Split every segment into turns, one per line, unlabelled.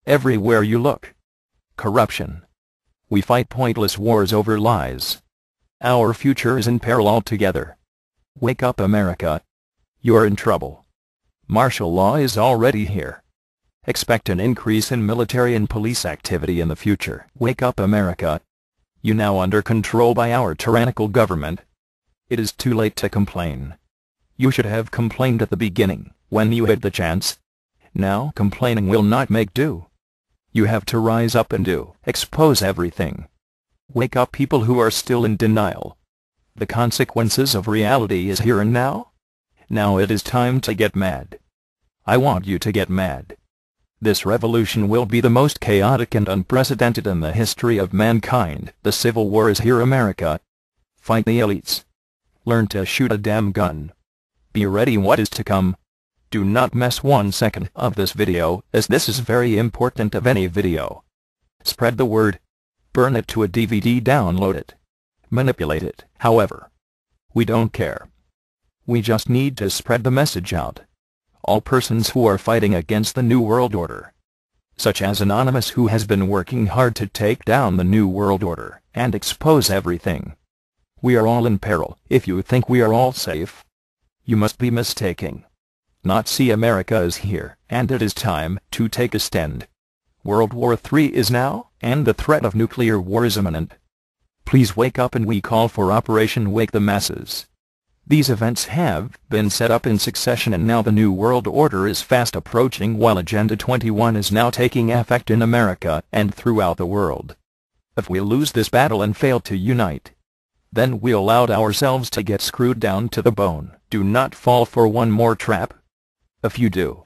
Everywhere you look. Corruption. We fight pointless wars over lies. Our future is in peril altogether. Wake up, America. You're in trouble. Martial law is already here. Expect an increase in military and police activity in the future. Wake up, America. You now under control by our tyrannical government. It is too late to complain. You should have complained at the beginning, when you had the chance. Now complaining will not make do. You have to rise up and expose everything. Wake up, people who are still in denial. The consequences of reality is here and now. Now it is time to get mad. I want you to get mad. This revolution will be the most chaotic and unprecedented in the history of mankind. The Civil War is here, America. Fight the elites. Learn to shoot a damn gun. Be ready what is to come. Do not miss 1 second of this video, as this is very important of any video. Spread the word. Burn it to a DVD, download it. Manipulate it, however. We don't care. We just need to spread the message out. All persons who are fighting against the New World Order, such as Anonymous, who has been working hard to take down the New World Order and expose everything. We are all in peril. If you think we are all safe, you must be mistaken. Not see, America is here, and it is time to take a stand. World War III is now, and the threat of nuclear war is imminent. Please wake up, and we call for Operation Wake the Masses. These events have been set up in succession, and now the New World Order is fast approaching, while Agenda 21 is now taking effect in America and throughout the world. If we lose this battle and fail to unite, then we allowed ourselves to get screwed down to the bone. Do not fall for one more trap. If you do,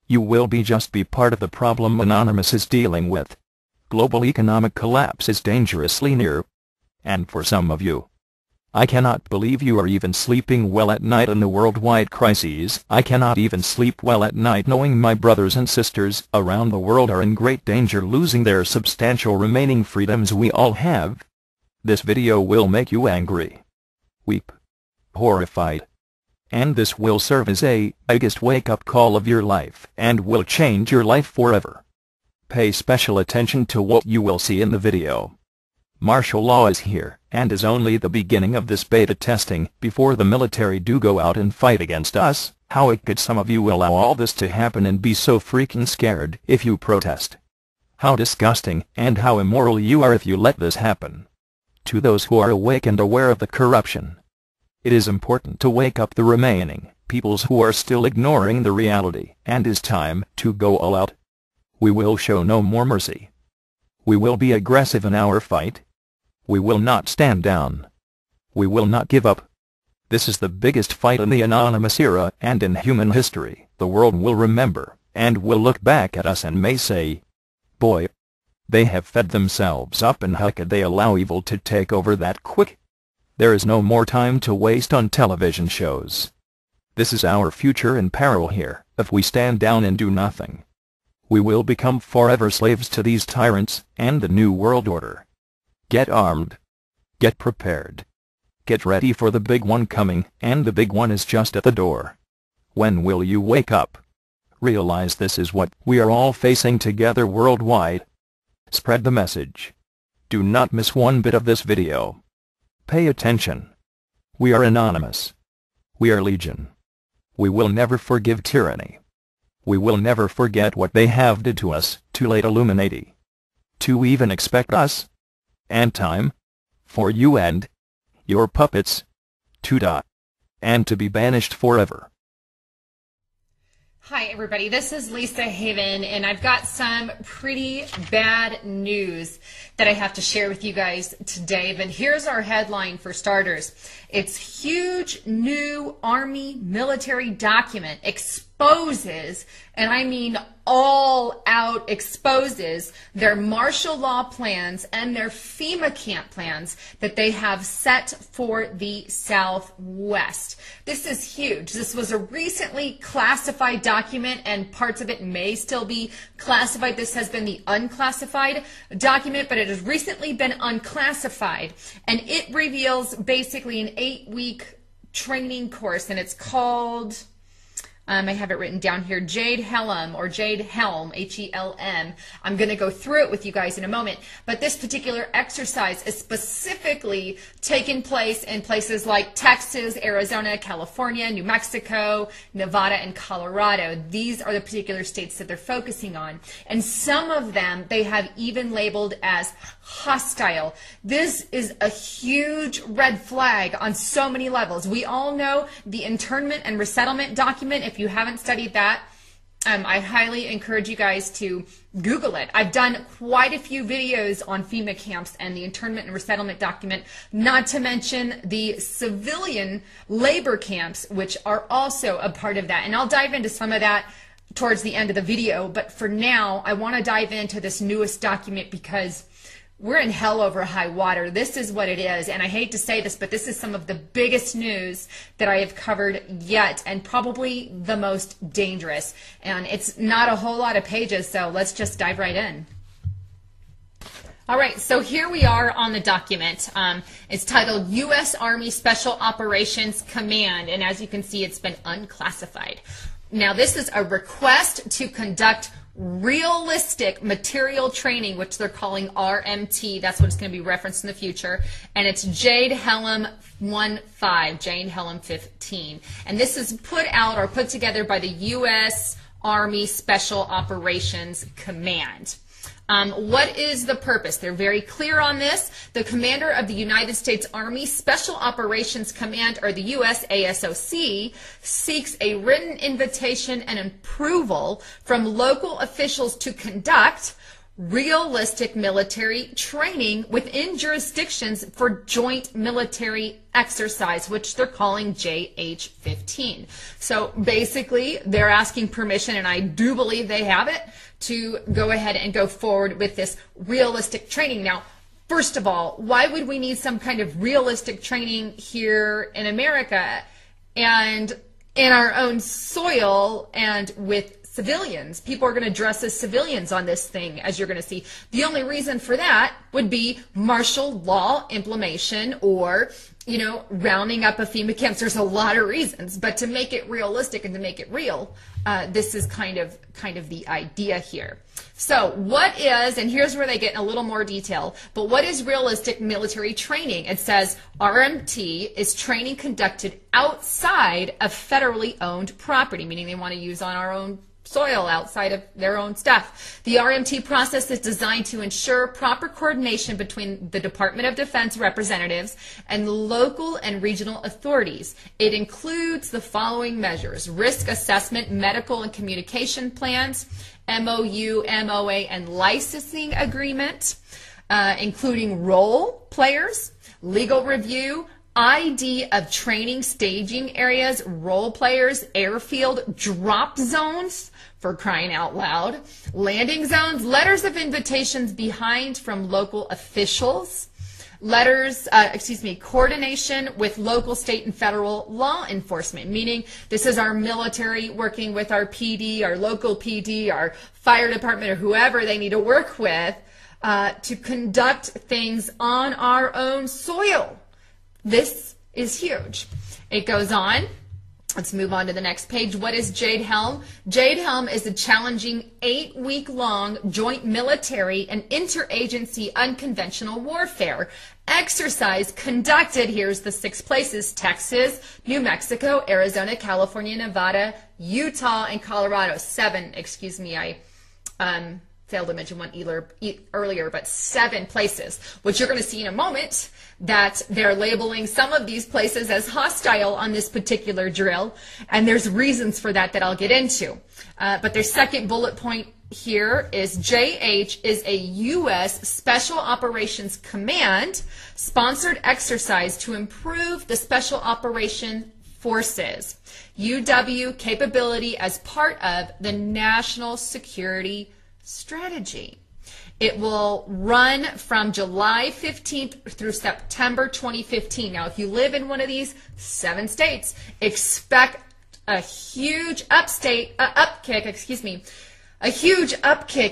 you will just be part of the problem Anonymous is dealing with. Global economic collapse is dangerously near. And for some of you, I cannot believe you are even sleeping well at night in the worldwide crises. I cannot even sleep well at night knowing my brothers and sisters around the world are in great danger, losing their substantial remaining freedoms we all have. This video will make you angry, weep, horrified. And this will serve as a biggest wake-up call of your life, and will change your life forever. Pay special attention to what you will see in the video. Martial law is here, and is only the beginning of this beta testing, before the military do go out and fight against us. How could some of you allow all this to happen and be so freaking scared if you protest? How disgusting and how immoral you are if you let this happen. To those who are awake and aware of the corruption, it is important to wake up the remaining peoples who are still ignoring the reality, and it's time to go all out. We will show no more mercy. We will be aggressive in our fight. We will not stand down. We will not give up. This is the biggest fight in the Anonymous era and in human history. The world will remember, and will look back at us and may say, boy, they have fed themselves up, and how could they allow evil to take over that quick? There is no more time to waste on television shows. This is our future in peril here. If we stand down and do nothing, we will become forever slaves to these tyrants and the New World Order. Get armed. Get prepared. Get ready for the big one coming, and the big one is just at the door. When will you wake up? Realize this is what we are all facing together worldwide. Spread the message. Do not miss one bit of this video. Pay attention. We are Anonymous. We are Legion. We will never forgive tyranny. We will never forget what they have did to us. Too late, Illuminati. To even expect us. And time. For you and your puppets. To die. And to be banished forever.
Hi everybody, this is Lisa Haven, and I've got some pretty bad news that I have to share with you guys today. But here's our headline for starters. It's huge new Army military document exposes, and I mean all out exposes, their martial law plans and their FEMA camp plans that they have set for the Southwest. This is huge. This was a recently classified document, and parts of it may still be classified. This has been the unclassified document, but it has recently been unclassified, and it reveals basically an 8-week training course, and it's called I have it written down here, Jade Helm, or Jade Helm, H-E-L-M. I'm going to go through it with you guys in a moment. But this particular exercise is specifically taking place in places like Texas, Arizona, California, New Mexico, Nevada, and Colorado. These are the particular states that they're focusing on. And some of them they have even labeled as hostile. This is a huge red flag on so many levels. We all know the internment and resettlement document. If you haven't studied that, I highly encourage you guys to Google it. I've done quite a few videos on FEMA camps and the internment and resettlement document, not to mention the civilian labor camps, which are also a part of that. And I'll dive into some of that towards the end of the video. But for now, I want to dive into this newest document because we're in hell over high water. This is what it is. And I hate to say this, but this is some of the biggest news that I have covered yet, and probably the most dangerous. And it's not a whole lot of pages, so let's just dive right in. All right, so here we are on the document. It's titled U.S. Army Special Operations Command, and as you can see, it's been unclassified. Now, this is a request to conduct realistic material training, which they're calling RMT. That's what it's going to be referenced in the future. And it's Jade Helm 15, Jade Helm 15. And this is put out or put together by the U.S. Army Special Operations Command. What is the purpose? They're very clear on this. The commander of the United States Army Special Operations Command, or the USASOC, seeks a written invitation and approval from local officials to conduct realistic military training within jurisdictions for joint military exercise, which they're calling JH-15. So basically, they're asking permission, and I do believe they have it, to go ahead and go forward with this realistic training. Now, first of all, why would we need some kind of realistic training here in America and in our own soil and with civilians? People are going to dress as civilians on this thing, as you're going to see. The only reason for that would be martial law implementation, or, you know, rounding up a FEMA camps. There's a lot of reasons, but to make it realistic and to make it real, this is kind of the idea here. So what is, and here's where they get in a little more detail, but what is realistic military training? It says RMT is training conducted outside of federally owned property, meaning they want to use on our own soil outside of their own stuff. The RMT process is designed to ensure proper coordination between the Department of Defense representatives and local and regional authorities. It includes the following measures: risk assessment, medical and communication plans, MOU, MOA, and licensing agreement, including role players, legal review, ID of training staging areas, role players, airfield drop zones, for crying out loud, landing zones, letters of invitations behind from local officials, coordination with local, state, and federal law enforcement, meaning this is our military working with our PD, our local PD, our fire department, or whoever they need to work with to conduct things on our own soil. This is huge. It goes on. Let's move on to the next page. What is Jade Helm? Jade Helm is a challenging 8-week-long joint military and interagency unconventional warfare exercise conducted, here's the 6 places: Texas, New Mexico, Arizona, California, Nevada, Utah, and Colorado. 7, excuse me, I failed to mention one earlier, but 7 places, which you're going to see in a moment that they're labeling some of these places as hostile on this particular drill, and there's reasons for that that I'll get into. But their second bullet point here is JH is a U.S. Special Operations Command sponsored exercise to improve the Special Operation Forces UW capability as part of the National Security Strategy. It will run from July 15th through September 2015. Now, if you live in one of these 7 states, expect a huge upkick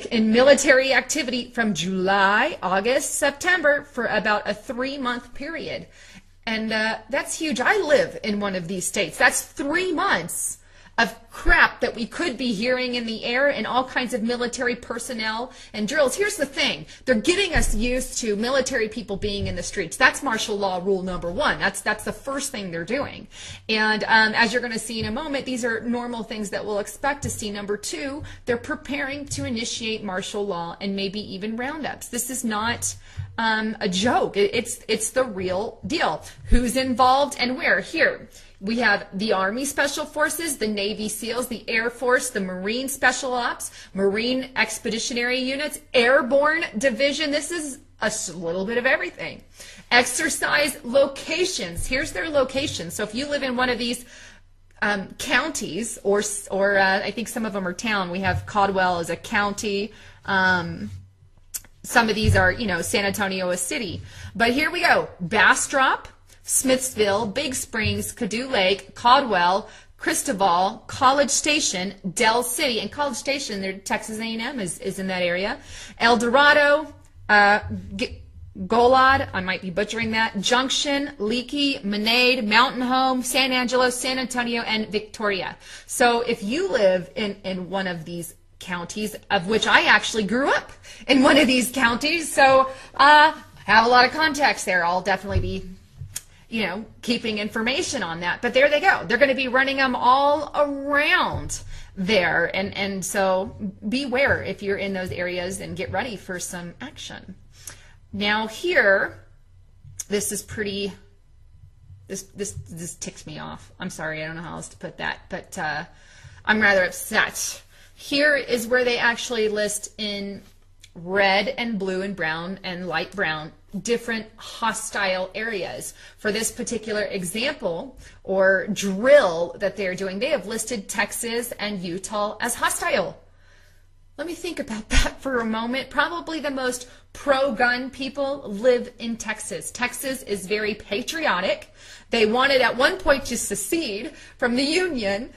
in military activity from July, August, September for about a 3-month period. And that's huge. I live in one of these states. That's 3 months of crap that we could be hearing in the air and all kinds of military personnel and drills. Here's the thing. They're getting us used to military people being in the streets. That's martial law rule number one. That's the first thing they're doing. And as you're going to see in a moment, these are normal things that we'll expect to see. Number two, they're preparing to initiate martial law and maybe even roundups. This is not a joke. It's the real deal. Who's involved and where? Here. We have the Army Special Forces, the Navy SEALs, the Air Force, the Marine Special Ops, Marine Expeditionary Units, Airborne Division. This is a little bit of everything. Exercise locations. Here's their locations. So if you live in one of these counties, or I think some of them are town. We have Caldwell as a county. Some of these are, San Antonio, a city. But here we go. Bastrop, Smithsville, Big Springs, Caddo Lake, Caldwell, Cristobal, College Station, Del City, and College Station, Texas A&M is in that area. El Dorado, Golad, I might be butchering that, Junction, Leakey, Menade, Mountain Home, San Angelo, San Antonio, and Victoria. So if you live in one of these counties, of which I actually grew up in one of these counties, so have a lot of contacts there. I'll definitely be keeping information on that. But there they go. They're going to be running them all around there. And so beware if you're in those areas and get ready for some action. Now here, this is pretty, this ticks me off. I'm sorry, I don't know how else to put that, but I'm rather upset. Here is where they actually list in red and blue and brown and light brown different hostile areas. For this particular example or drill that they're doing, they have listed Texas and Utah as hostile. Let me think about that for a moment. Probably the most pro-gun people live in Texas. Texas is very patriotic. They wanted at one point to secede from the Union.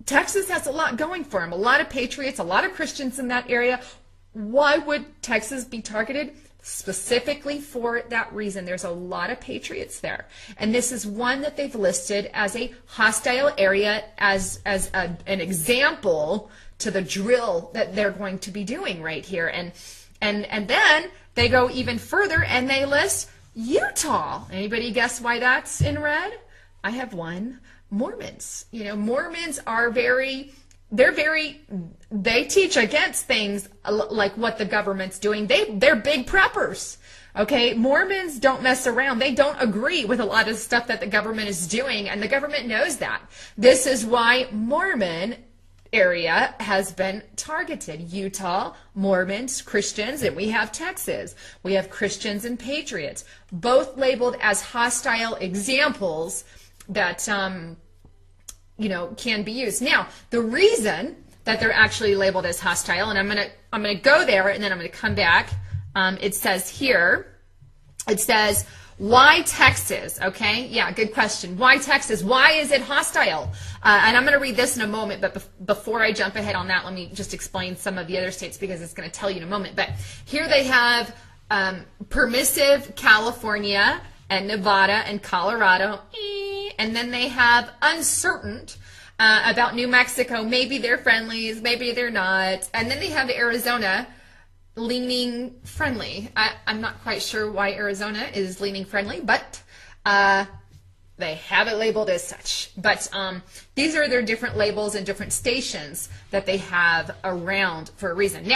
Texas has a lot going for them. A lot of patriots, a lot of Christians in that area. Why would Texas be targeted? Specifically for that reason. There's a lot of patriots there. And this is one that they've listed as a hostile area as an example to the drill that they're going to be doing right here. And then they go even further and they list Utah. Anybody guess why that's in red? I have one. Mormons. Mormons are they teach against things like what the government's doing. They're big preppers. Okay, Mormons don't mess around. They don't agree with a lot of stuff that the government is doing, and the government knows that. This is why Mormon area has been targeted. Utah, Mormons, Christians, and we have Texas. We have Christians and patriots, both labeled as hostile examples that can be used. Now, the reason that they're actually labeled as hostile, and I'm gonna go there and then I'm gonna come back. It says here, it says, why Texas? Okay, yeah, good question. Why Texas? Why is it hostile? And I'm going to read this in a moment, but before I jump ahead on that, let me just explain some of the other states because it's going to tell you in a moment. But here they have permissive California and Nevada and Colorado, and then they have uncertain about New Mexico. Maybe they're friendlies, maybe they're not. And then they have Arizona leaning friendly. I'm not quite sure why Arizona is leaning friendly, but they have it labeled as such. But these are their different labels and different stations that they have around for a reason.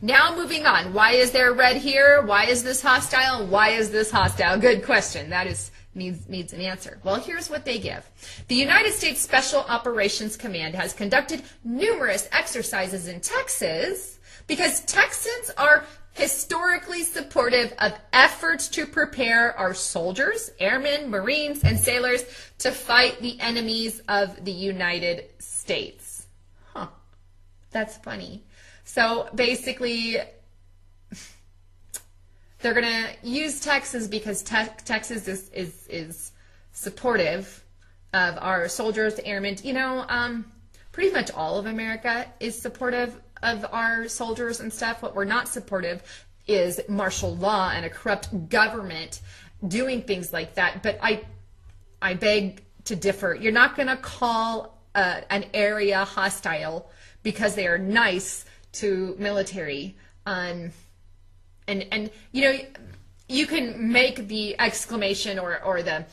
Now moving on. Why is there red here? Why is this hostile? Why is this hostile? Good question. That needs an answer. Well, here's what they give. The United States Special Operations Command has conducted numerous exercises in Texas because Texans are historically supportive of efforts to prepare our soldiers, airmen, Marines, and sailors to fight the enemies of the United States. Huh. That's funny. So basically, they're going to use Texas because Texas is supportive of our soldiers, airmen. Pretty much all of America is supportive of our soldiers and stuff. What we're not supportive is martial law and a corrupt government doing things like that. But I beg to differ. You're not going to call an area hostile because they are nice to military. And you know, you can make the exclamation or the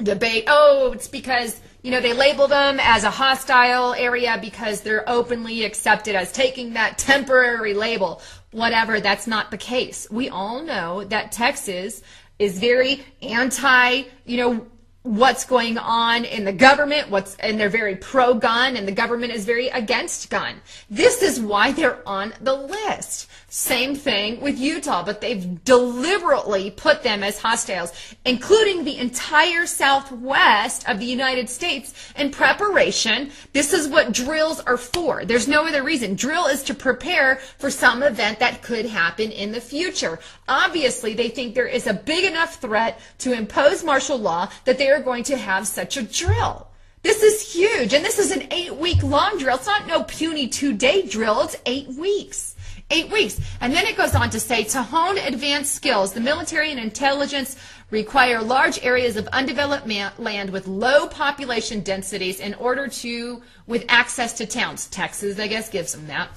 debate, oh, it's because, you know, they label them as a hostile area because they're openly accepted as taking that temporary label. Whatever, that's not the case. We all know that Texas is very anti, you know, what's going on in the government, and they're very pro-gun, and the government is very against gun. This is why they're on the list. Same thing with Utah, but they've deliberately put them as hostiles, including the entire southwest of the United States in preparation. This is what drills are for. There's no other reason. Drill is to prepare for some event that could happen in the future. Obviously, they think there is a big enough threat to impose martial law that they are going to have such a drill. This is huge, and this is an 8-week long drill. It's not no puny 2-day drill. It's 8 weeks. 8 weeks. And then it goes on to say, to hone advanced skills, the military and intelligence require large areas of undeveloped land with low population densities in order to, with access to towns. Texas, I guess, gives them that.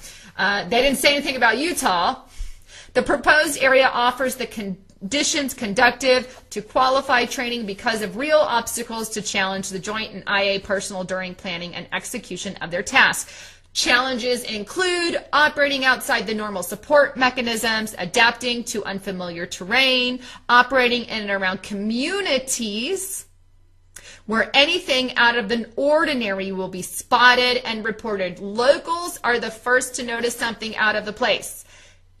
They didn't say anything about Utah. The proposed area offers the conditions conducive to qualified training because of real obstacles to challenge the joint and IA personnel during planning and execution of their task. Challenges include operating outside the normal support mechanisms, adapting to unfamiliar terrain, operating in and around communities where anything out of the ordinary will be spotted and reported. Locals are the first to notice something out of the place.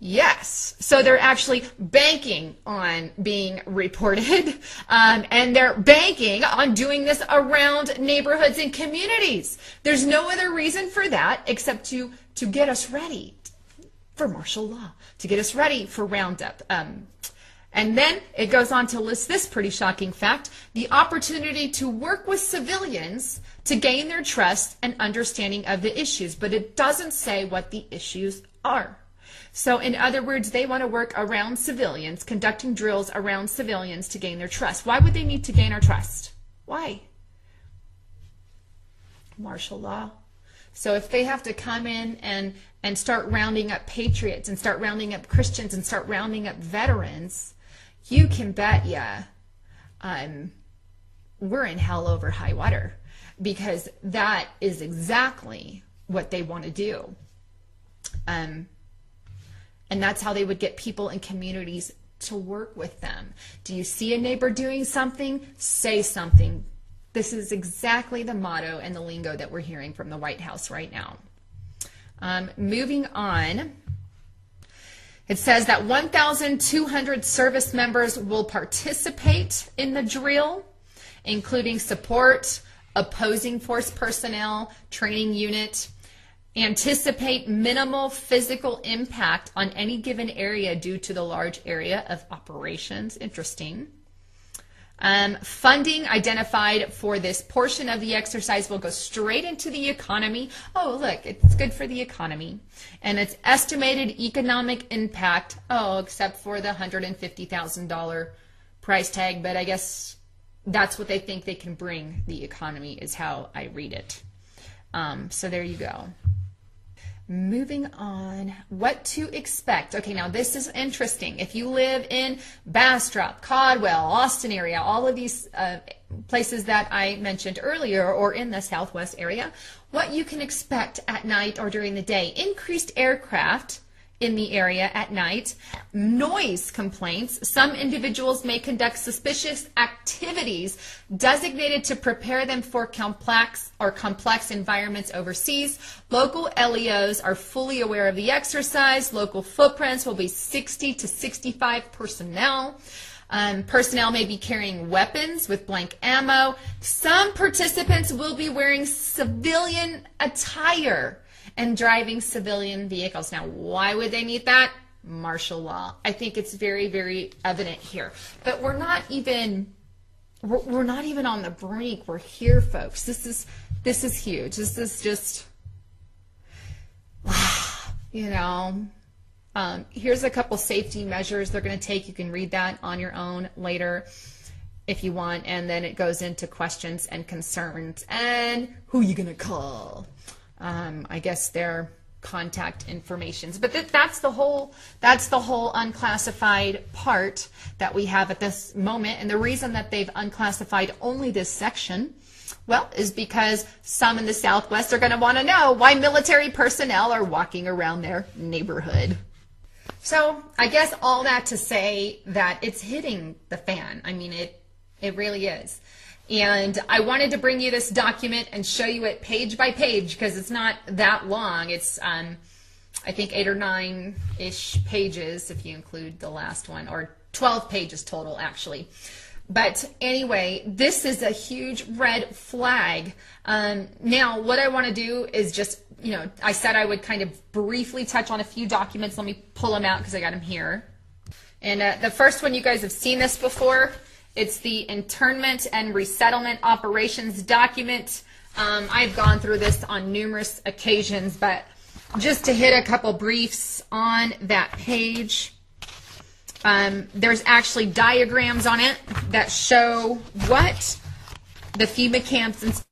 Yes, so they're actually banking on being reported, and they're banking on doing this around neighborhoods and communities. There's no other reason for that except to get us ready for martial law, to get us ready for Roundup. And then it goes on to list this pretty shocking fact: the opportunity to work with civilians to gain their trust and understanding of the issues, but it doesn't say what the issues are. So in other words, they want to work around civilians, conducting drills around civilians to gain their trust. Why would they need to gain our trust? Why? Martial law. So if they have to come in and start rounding up patriots and start rounding up Christians and start rounding up veterans, you can bet we're in hell over high water, because that is exactly what they want to do. And that's how they would get people in communities to work with them. Do you see a neighbor doing something? Say something. This is exactly the motto and the lingo that we're hearing from the White House right now. Moving on, it says that 1,200 service members will participate in the drill, including support, opposing force personnel, training unit. Anticipate minimal physical impact on any given area due to the large area of operations. Interesting. Funding identified for this portion of the exercise will go straight into the economy. Oh, look, it's good for the economy. And its estimated economic impact, except for the $150,000 price tag, but I guess that's what they think they can bring the economy, is how I read it. So there you go. Moving on, what to expect. Okay, now this is interesting. If you live in Bastrop, Caldwell, Austin area, all of these places that I mentioned earlier, or in the Southwest area, what you can expect at night or during the day: increased aircraft in the area at night, noise complaints. Some individuals may conduct suspicious activities designated to prepare them for complex environments overseas. Local LEOs are fully aware of the exercise. Local footprints will be 60 to 65 personnel. Personnel may be carrying weapons with blank ammo. Some participants will be wearing civilian attire and driving civilian vehicles. Now, why would they need that? Martial law. I think it's very, very evident here. But we're not even on the brink. We're here, folks. This is huge. This is just, here's a couple safety measures they're going to take. You can read that on your own later. if you want, and then it goes into questions and concerns and who you gonna call. I guess their contact informations, but that's the whole unclassified part that we have at this moment. And the reason that they've unclassified only this section, well, is because some in the Southwest are going to want to know why military personnel are walking around their neighborhood. So I guess all that to say that it's hitting the fan. I mean, it really is. And I wanted to bring you this document and show you it page by page because it's not that long. It's, I think, 8 or 9-ish pages if you include the last one, or 12 pages total, actually. But anyway, this is a huge red flag. Now, what I want to do is just, I said I would kind of briefly touch on a few documents. Let me pull them out because I got them here. And the first one, you guys have seen this before. It's the Internment and Resettlement Operations document. I've gone through this on numerous occasions, but just to hit a couple briefs on that page, there's actually diagrams on it that show what the FEMA camps and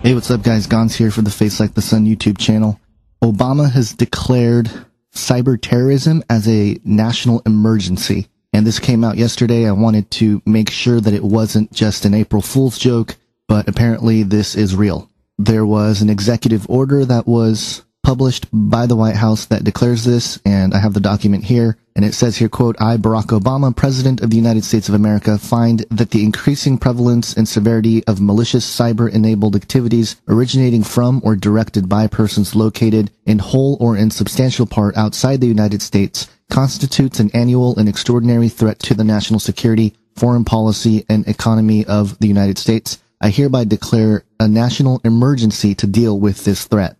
Hey, what's up guys? Gons here for the Face Like the Sun YouTube channel. Obama has declared cyber terrorism as a national emergency. And this came out yesterday. I wanted to make sure that it wasn't just an April Fool's joke, but apparently this is real. There was an executive order that was published by the White House that declares this, and I have the document here, and it says here, quote, I, Barack Obama, President of the United States of America, find that the increasing prevalence and severity of malicious cyber-enabled activities originating from or directed by persons located in whole or in substantial part outside the United States constitutes an annual and extraordinary threat to the national security, foreign policy, and economy of the United States. I hereby declare a national emergency to deal with this threat.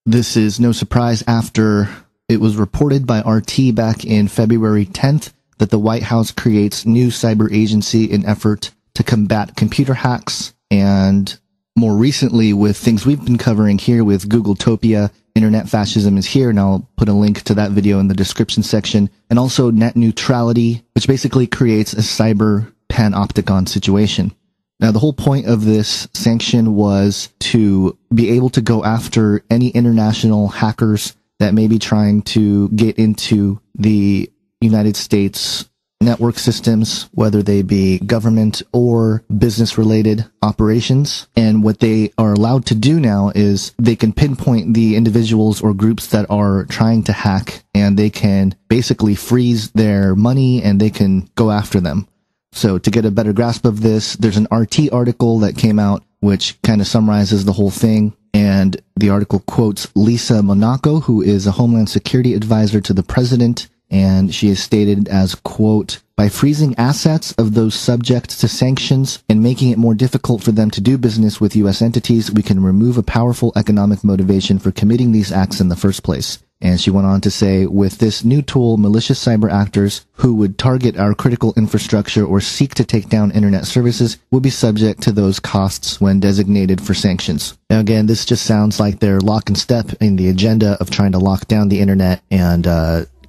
This is no surprise after it was reported by RT back in February 10th that the White House creates new cyber agency in effort to combat computer hacks, and more recently with things we've been covering here with Googletopia, Internet Fascism is here, and I'll put a link to that video in the description section, and also net neutrality, which basically creates a cyber panopticon situation. Now, the whole point of this sanction was to be able to go after any international hackers that may be trying to get into the United States network systems, whether they be government or business-related operations. And what they are allowed to do now is they can pinpoint the individuals or groups that are trying to hack, and they can basically freeze their money and they can go after them. So to get a better grasp of this, there's an RT article that came out which kind of summarizes the whole thing. And the article quotes Lisa Monaco, who is a Homeland Security advisor to the president. And she is stated as, quote, by freezing assets of those subject to sanctions and making it more difficult for them to do business with U.S. entities, we can remove a powerful economic motivation for committing these acts in the first place. And she went on to say, with this new tool, malicious cyber actors who would target our critical infrastructure or seek to take down internet services will be subject to those costs when designated for sanctions. Now again, this just sounds like they're lock and step in the agenda of trying to lock down the internet and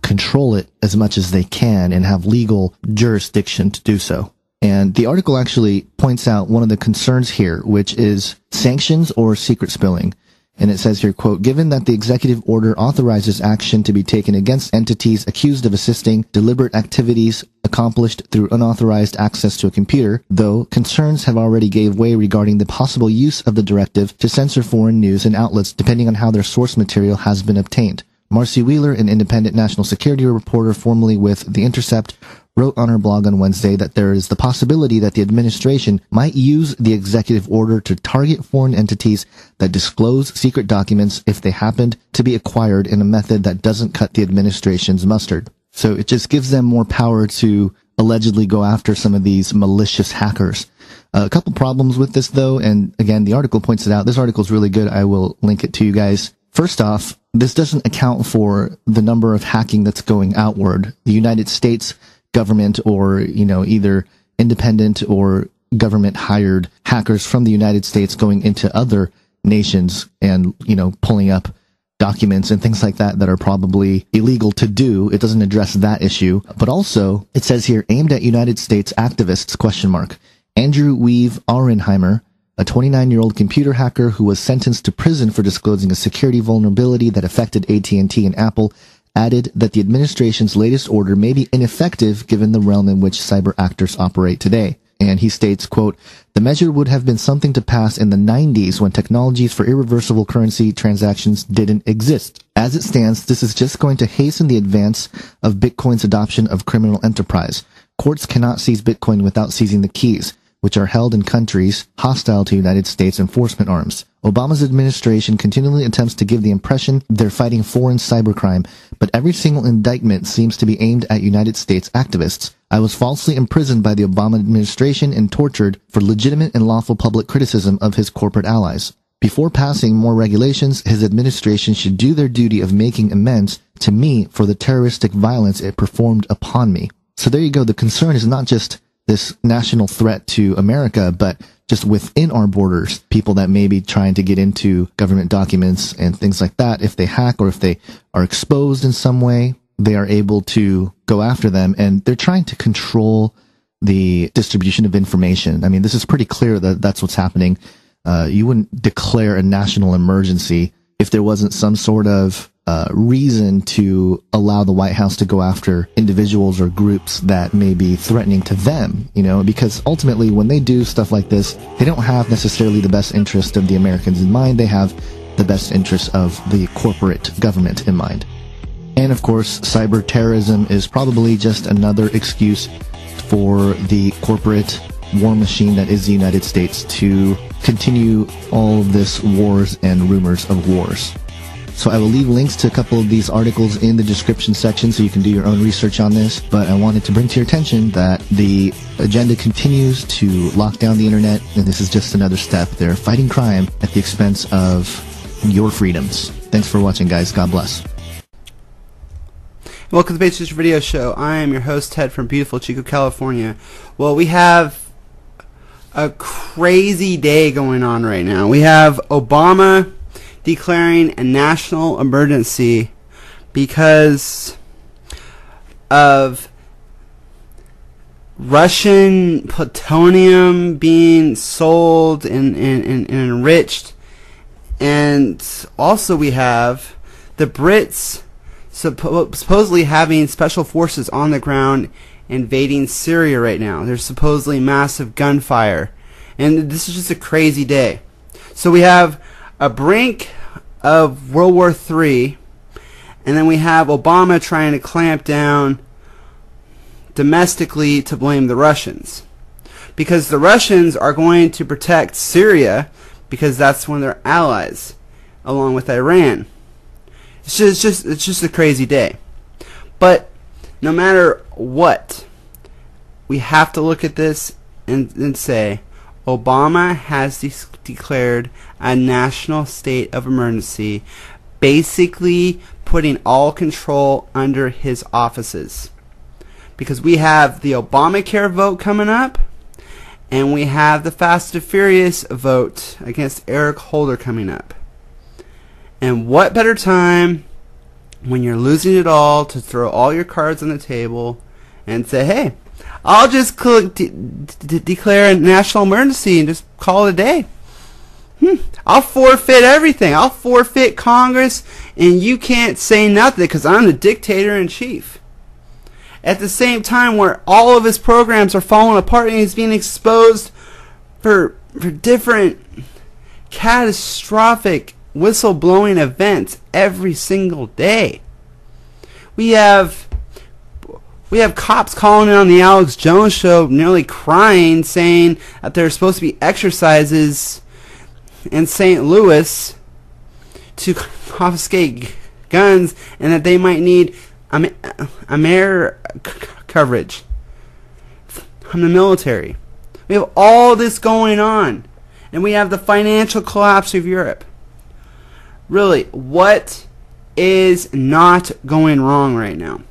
control it as much as they can and have legal jurisdiction to do so. And the article actually points out one of the concerns here, which is sanctions or secret spilling. And it says here, quote, given that the executive order authorizes action to be taken against entities accused of assisting deliberate activities accomplished through unauthorized access to a computer, though concerns have already gave way regarding the possible use of the directive to censor foreign news and outlets depending on how their source material has been obtained. Marcy Wheeler, an independent national security reporter formerly with The Intercept, wrote on her blog on Wednesday that there is the possibility that the administration might use the executive order to target foreign entities that disclose secret documents if they happened to be acquired in a method that doesn't cut the administration's mustard. So it just gives them more power to allegedly go after some of these malicious hackers. A couple problems with this, though, and again, the article points it out. This article is really good. I will link it to you guys. First off, this doesn't account for the number of hacking that's going outward. The United States government or, either independent or government hired hackers from the United States going into other nations and, pulling up documents and things like that that are probably illegal to do. It doesn't address that issue. But also, it says here, aimed at United States activists, question mark. Andrew Weave Aurenheimer, a 29-year-old computer hacker who was sentenced to prison for disclosing a security vulnerability that affected AT&T and Apple, added that the administration's latest order may be ineffective given the realm in which cyber actors operate today. And he states, quote, the measure would have been something to pass in the 90s when technologies for irreversible currency transactions didn't exist. As it stands, this is just going to hasten the advance of Bitcoin's adoption of criminal enterprise. Courts cannot seize Bitcoin without seizing the keys, which are held in countries hostile to United States enforcement arms. Obama's administration continually attempts to give the impression they're fighting foreign cybercrime, but every single indictment seems to be aimed at United States activists. I was falsely imprisoned by the Obama administration and tortured for legitimate and lawful public criticism of his corporate allies. Before passing more regulations, his administration should do their duty of making amends to me for the terroristic violence it performed upon me. So there you go. The concern is not just this national threat to America, but just within our borders, people that may be trying to get into government documents and things like that. If they hack or if they are exposed in some way, they are able to go after them, and they're trying to control the distribution of information. I mean, this is pretty clear that that's what's happening. You wouldn't declare a national emergency if there wasn't some sort of reason to allow the White House to go after individuals or groups that may be threatening to them, you know, because ultimately when they do stuff like this, they don't have necessarily the best interest of the Americans in mind. They have the best interest of the corporate government in mind. And of course, cyber terrorism is probably just another excuse for the corporate war machine that is the United States to continue all of this wars and rumors of wars. So I will leave links to a couple of these articles in the description section so you can do your own research on this. But I wanted to bring to your attention that the agenda continues to lock down the internet, and this is just another step. They're fighting crime at the expense of your freedoms. Thanks for watching, guys. God bless.
Welcome to the Basic Video Show. I am your host, Ted, from beautiful Chico, California. Well, we have a crazy day going on right now. We have Obama declaring a national emergency because of Russian plutonium being sold and enriched. And also we have the Brits supposedly having special forces on the ground invading Syria right now. There's supposedly massive gunfire. And this is just a crazy day. So we have a brink of World War III, and then we have Obama trying to clamp down domestically to blame the Russians. Because the Russians are going to protect Syria because that's one of their allies, along with Iran. It's just a crazy day. But no matter what, we have to look at this and say, Obama has declared a national state of emergency, basically putting all control under his offices. Because we have the Obamacare vote coming up, and we have the Fast and Furious vote against Eric Holder coming up. And what better time when you're losing it all to throw all your cards on the table and say, hey, I'll just declare a national emergency and just call it a day. I'll forfeit everything. I'll forfeit Congress, and you can't say nothing because I'm the dictator-in-chief. At the same time where all of his programs are falling apart and he's being exposed for different catastrophic whistleblowing events every single day. We have cops calling in on the Alex Jones show nearly crying, saying that there's supposed to be exercises in St. Louis to confiscate guns and that they might need Amer coverage from the military. We have all this going on, and we have the financial collapse of Europe. Really, what is not going wrong right now?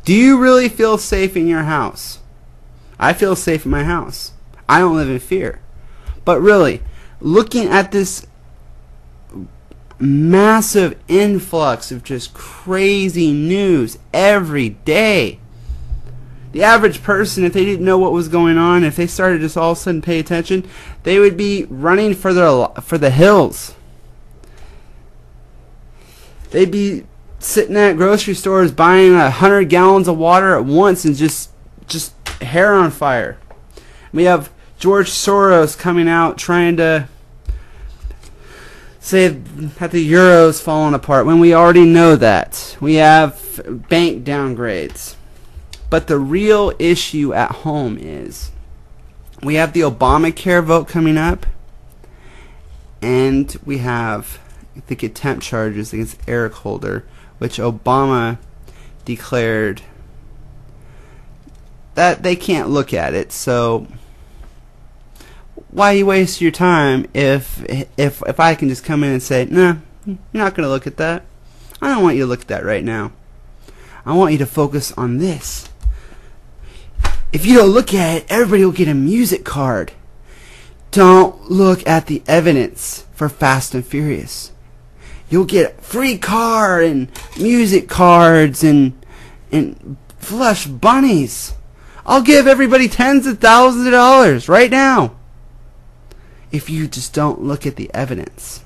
Do you really feel safe in your house? I feel safe in my house. I don't live in fear. But really, looking at this massive influx of just crazy news every day. The average person, if they didn't know what was going on, if they started just all of a sudden pay attention, they would be running for the hills. They'd be sitting at grocery stores buying 100 gallons of water at once and just hair on fire. We have George Soros coming out trying to say that the euro's falling apart when we already know that. We have bank downgrades. But the real issue at home is we have the Obamacare vote coming up, and we have the contempt charges against Eric Holder, which Obama declared that they can't look at it. So why you waste your time if I can just come in and say, nah, you're not going to look at that. I don't want you to look at that right now. I want you to focus on this. If you don't look at it, everybody will get a music card. Don't look at the evidence for Fast and Furious. You'll get a free car and music cards and plush bunnies. I'll give everybody tens of thousands of dollars right now if you just don't look at the evidence.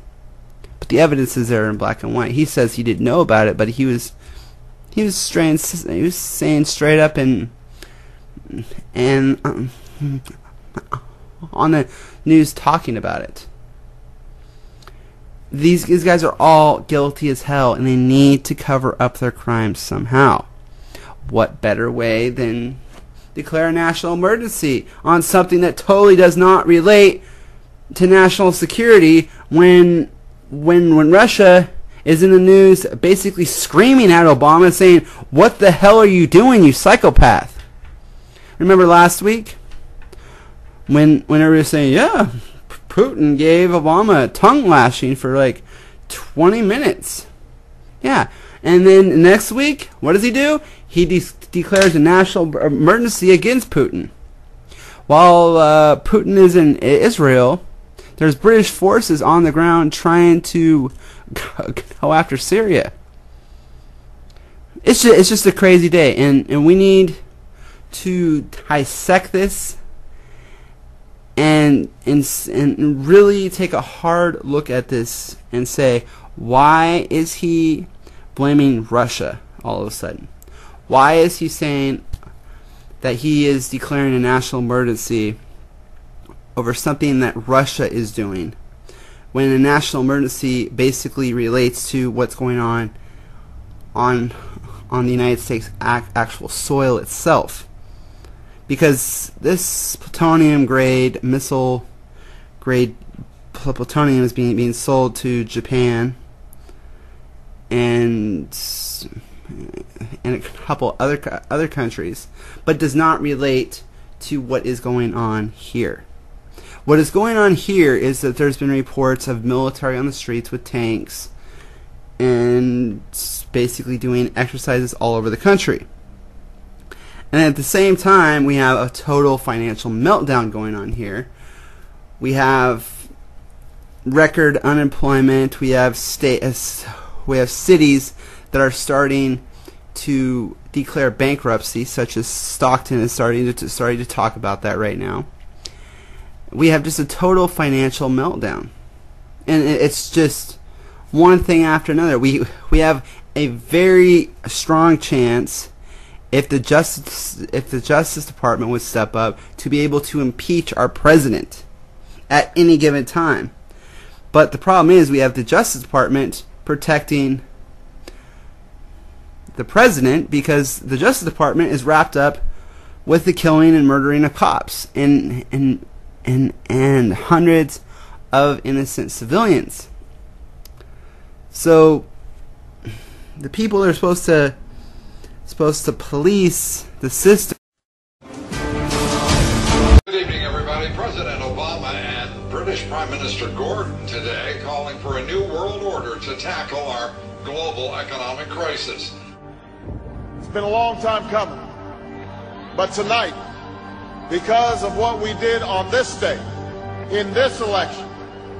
But the evidence is there in black and white. He says he didn't know about it, but he was saying straight up and on the news talking about it. These guys are all guilty as hell, and they need to cover up their crimes somehow. What better way than declare a national emergency on something that totally does not relate to national security when Russia is in the news basically screaming at Obama saying, "What the hell are you doing, you psychopath?" Remember last week when everybody was saying, yeah, Putin gave Obama a tongue lashing for like 20 minutes. Yeah. And then next week, what does he do? He declares a national emergency against Putin. While Putin is in Israel, there's British forces on the ground trying to go after Syria. It's just a crazy day, and we need to dissect this and really take a hard look at this and say, why is he blaming Russia all of a sudden? Why is he saying that he is declaring a national emergency over something that Russia is doing, when a national emergency basically relates to what's going on the United States actual soil itself? Because this plutonium-grade, missile-grade plutonium is being sold to Japan and a couple other countries, but does not relate to what is going on here. What is going on here is that there's been reports of military on the streets with tanks and basically doing exercises all over the country. And at the same time, we have a total financial meltdown going on here. We have record unemployment. We have cities that are starting to declare bankruptcy, such as Stockton is starting to talk about that right now. We have just a total financial meltdown, and it's just one thing after another. We have a very strong chance, if the Justice Department would step up, to be able to impeach our president at any given time. But the problem is we have the Justice Department protecting the president because the Justice Department is wrapped up with the killing and murdering of cops and hundreds of innocent civilians. So the people that are supposed to police the system.
Good evening, everybody. President Obama and British Prime Minister Gordon today calling for a new world order to tackle our global economic crisis.
It's been a long time coming, but tonight, because of what we did on this day, in this election,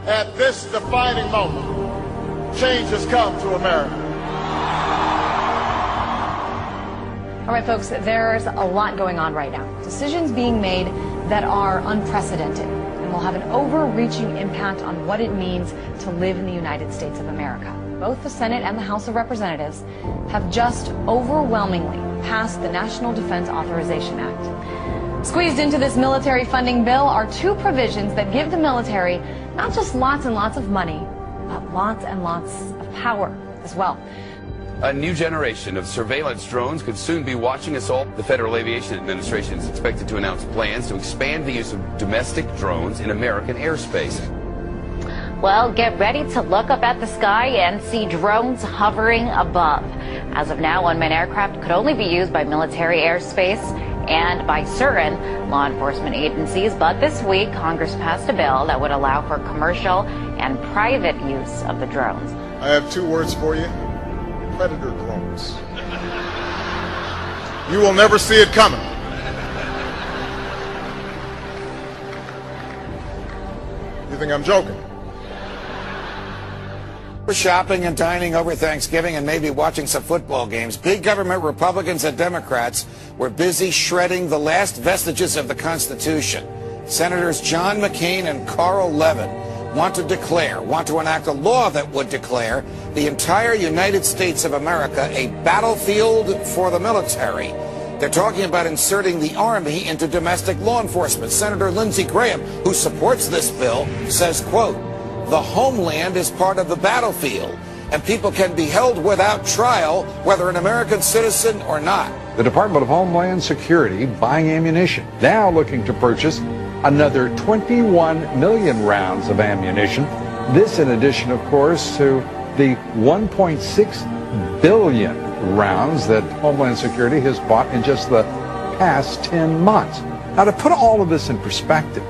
at this defining moment, change has come to America.
All right, folks, there's a lot going on right now. Decisions being made that are unprecedented and will have an overreaching impact on what it means to live in the United States of America. Both the Senate and the House of Representatives have just overwhelmingly passed the National Defense Authorization Act. Squeezed into this military funding bill are two provisions that give the military not just lots and lots of money, but lots and lots of power as well.
A new generation of surveillance drones could soon be watching us all. The Federal Aviation Administration is expected to announce plans to expand the use of domestic drones in American airspace.
Well, get ready to look up at the sky and see drones hovering above. As of now, unmanned aircraft could only be used by military airspace and by certain law enforcement agencies. But this week, Congress passed a bill that would allow for commercial and private use of the drones.
I have two words for you: predator drones. You will never see it coming. You think I'm joking?
We're shopping and dining over Thanksgiving and maybe watching some football games. Big government Republicans and Democrats were busy shredding the last vestiges of the Constitution. Senators John McCain and Carl Levin want to enact a law that would declare the entire United States of America a battlefield for the military. They're talking about inserting the Army into domestic law enforcement. Senator Lindsey Graham, who supports this bill, says, quote, "The homeland is part of the battlefield, and people can be held without trial, whether an American citizen or not."
The Department of Homeland Security buying ammunition, now looking to purchase another 21 million rounds of ammunition. This in addition, of course, to the 1.6 billion rounds that Homeland Security has bought in just the past 10 months. Now, to put all of this in perspective,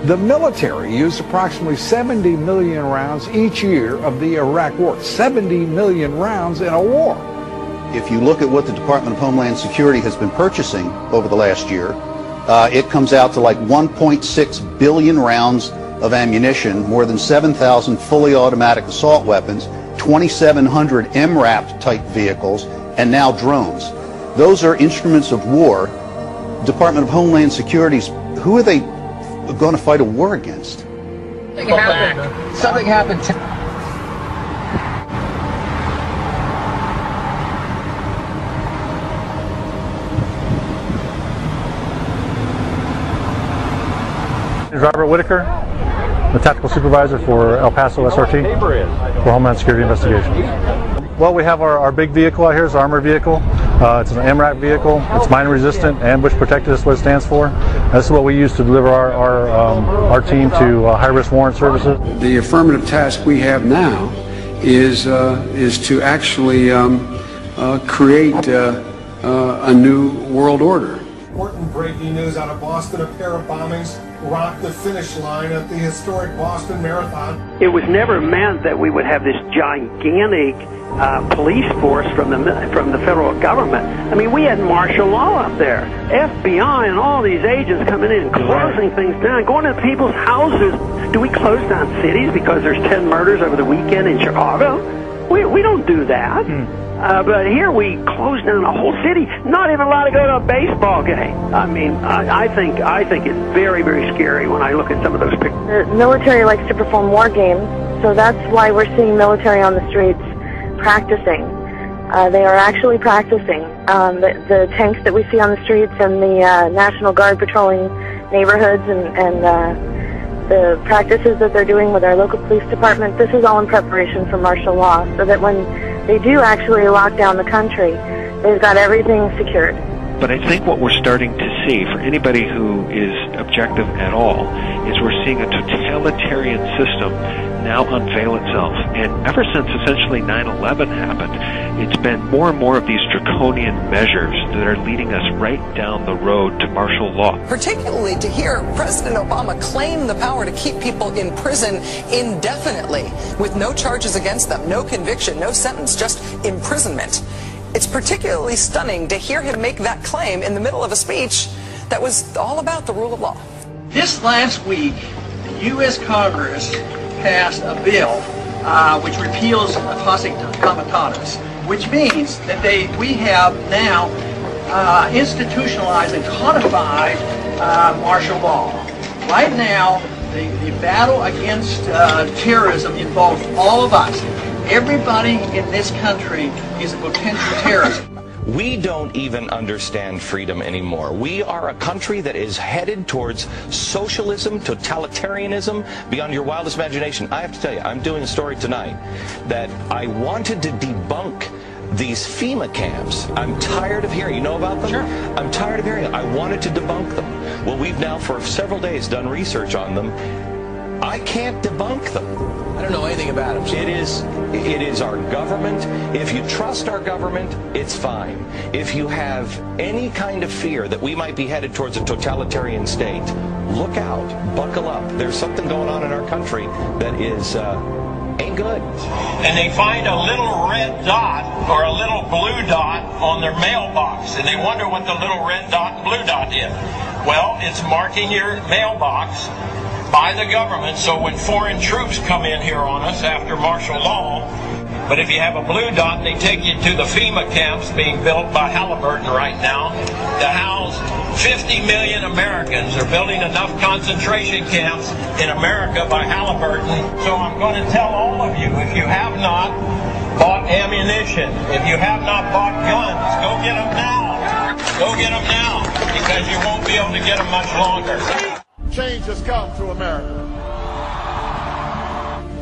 the military used approximately 70 million rounds each year of the Iraq War. 70 million rounds in a war.
If you look at what the Department of Homeland Security has been purchasing over the last year, it comes out to like 1.6 billion rounds of ammunition, more than 7,000 fully automatic assault weapons, 2,700 MRAP type vehicles, and now drones. Those are instruments of war. Department of Homeland Security's, who are they going to fight a war against?
Something happened.
Robert Whitaker, the Tactical Supervisor for El Paso SRT for Homeland Security Investigations. Well, we have our big vehicle out here. It's an armored vehicle. It's an MRAP vehicle. It's mine resistant, ambush protected is what it stands for. This is what we use to deliver our team to high-risk warrant services.
The affirmative task we have now is to actually create a new world order.
Important breaking news out of Boston: a pair of bombings rocked the finish line at the historic Boston Marathon.
It was never meant that we would have this gigantic police force from the federal government. I mean, we had martial law up there, FBI and all these agents coming in and closing things down, going to people's houses. Do we close down cities because there's 10 murders over the weekend in Chicago? We don't do that. But here we close down a whole city, not even allowed to go to a baseball game. I mean, I think it's very, very scary when I look at some of those pictures.
The military likes to perform war games, so that's why we're seeing military on the streets practicing. They are actually practicing. The tanks that we see on the streets and the National Guard patrolling neighborhoods and the practices that they're doing with our local police department, this is all in preparation for martial law, so that when they do actually lock down the country, they've got everything secured.
But I think what we're starting to see, for anybody who is objective at all, is we're seeing a totalitarian system now unveil itself. And ever since essentially 9/11 happened, it's been more and more of these draconian measures that are leading us right down the road to martial law.
Particularly to hear President Obama claim the power to keep people in prison indefinitely with no charges against them, no conviction, no sentence, just imprisonment. It's particularly stunning to hear him make that claim in the middle of a speech that was all about the rule of law.
This last week, the U.S. Congress passed a bill which repeals classic comitatus, which means that we have now institutionalized and codified martial law. Right now, the battle against terrorism involves all of us. Everybody in this country is a potential terrorist.
We don't even understand freedom anymore. We are a country that is headed towards socialism, totalitarianism, beyond your wildest imagination. I have to tell you, I'm doing a story tonight that I wanted to debunk these FEMA camps. I'm tired of hearing, you know about them? Sure. I'm tired of hearing them. I wanted to debunk them. Well, we've now for several days done research on them. I can't debunk them.
I don't know anything about them.
It is our government. If you trust our government, it's fine. If you have any kind of fear that we might be headed towards a totalitarian state, look out, buckle up. There's something going on in our country that is ain't good.
And they find a little red dot or a little blue dot on their mailbox, and they wonder what the little red dot and blue dot is. Well, it's marking your mailbox by the government, so when foreign troops come in here on us after martial law, but if you have a blue dot, they take you to the FEMA camps being built by Halliburton right now to house 50 million Americans. They're building enough concentration camps in America by Halliburton. So I'm going to tell all of you, if you have not bought ammunition, if you have not bought guns, go get them now. Go get them now, because you won't be able to get them much longer.
Change has come to America.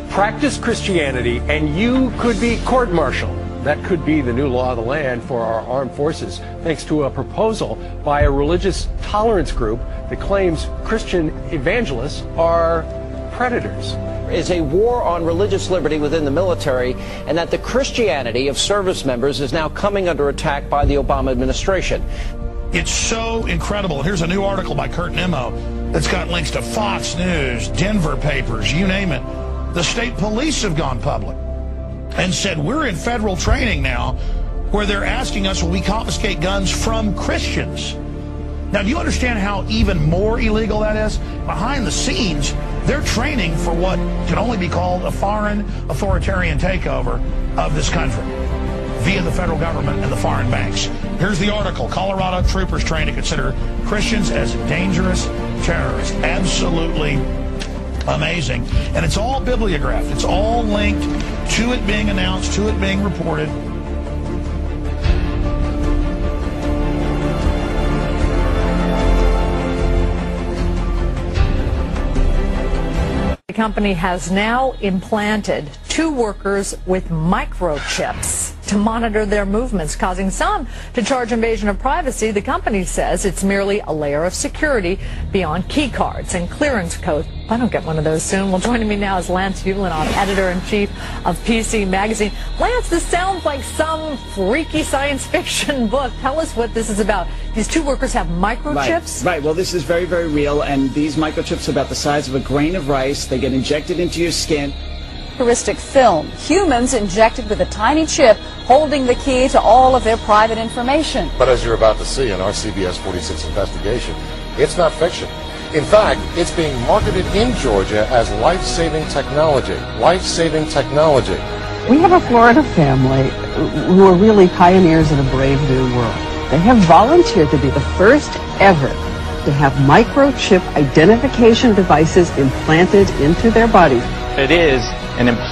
Practice Christianity and you could be court-martialed. That could be the new law of the land for our armed forces, thanks to a proposal by a religious tolerance group that claims Christian evangelists are predators.
Is a war on religious liberty within the military, and that the Christianity of service members is now coming under attack by the Obama administration.
It's so incredible. Here's a new article by Kurt Nimmo that's got links to Fox News, Denver papers, you name it. The state police have gone public and said, we're in federal training now where they're asking us, will we confiscate guns from Christians? Now, do you understand how even more illegal that is? Behind the scenes, they're training for what can only be called a foreign authoritarian takeover of this country via the federal government and the foreign banks. Here's the article. Colorado troopers trained to consider Christians as dangerous terrorists. Absolutely amazing. And it's all bibliographed. It's all linked to it being announced, to it being reported.
The company has now implanted 2 workers with microchips to monitor their movements, causing some to charge invasion of privacy. The company says it's merely a layer of security beyond key cards and clearance codes. I don't get one of those soon. Well, joining me now is Lance Ulanoff, editor-in-chief of PC Magazine. Lance, this sounds like some freaky science fiction book. Tell us what this is about. These 2 workers have microchips?
Right. Well, this is very, very real, and these microchips are about the size of a grain of rice. They get injected into your skin.
Film. Humans injected with a tiny chip holding the key to all of their private information.
But as you're about to see in our CBS 46 investigation, it's not fiction. In fact, it's being marketed in Georgia as life-saving technology. Life-saving technology.
We have a Florida family who are really pioneers in a brave new world. They have volunteered to be the first ever to have microchip identification devices implanted into their bodies.
It is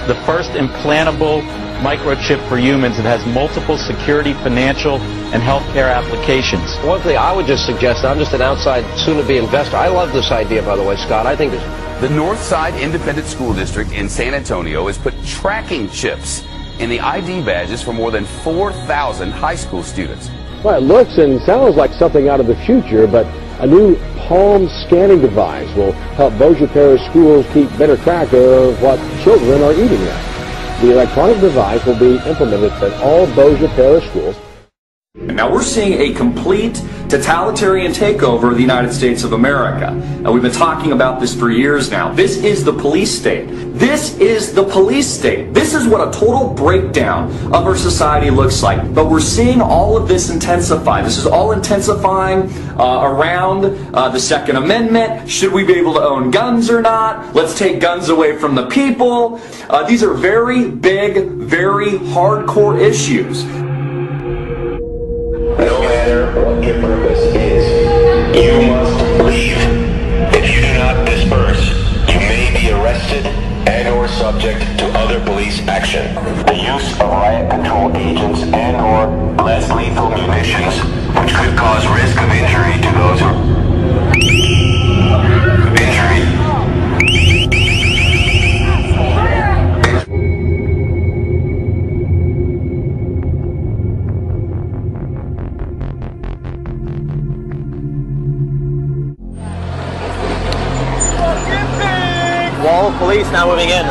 the first implantable microchip for humans that has multiple security, financial, and healthcare applications.
One thing I would just suggest, I'm just an outside soon-to-be investor. I love this idea, by the way, Scott. I think this...
The Northside Independent School District in San Antonio has put tracking chips in the ID badges for more than 4,000 high school students.
Well, it looks and sounds like something out of the future, but a new palm scanning device will help Bossier Parish schools keep better track of what children are eating at. The electronic device will be implemented at all Bossier Parish schools.
Now we're seeing a complete totalitarian takeover of the United States of America. Now we've been talking about this for years now. This is the police state. This is the police state. This is what a total breakdown of our society looks like. But we're seeing all of this intensify. This is all intensifying around the Second Amendment. Should we be able to own guns or not? Let's take guns away from the people. These are very big, very hardcore issues.
No matter what your purpose is, you must leave. If you do not disperse, you may be arrested and or subject to other police action. The use of riot control agents and or less lethal munitions, which could cause risk of injury to those who
Wall of police now moving in.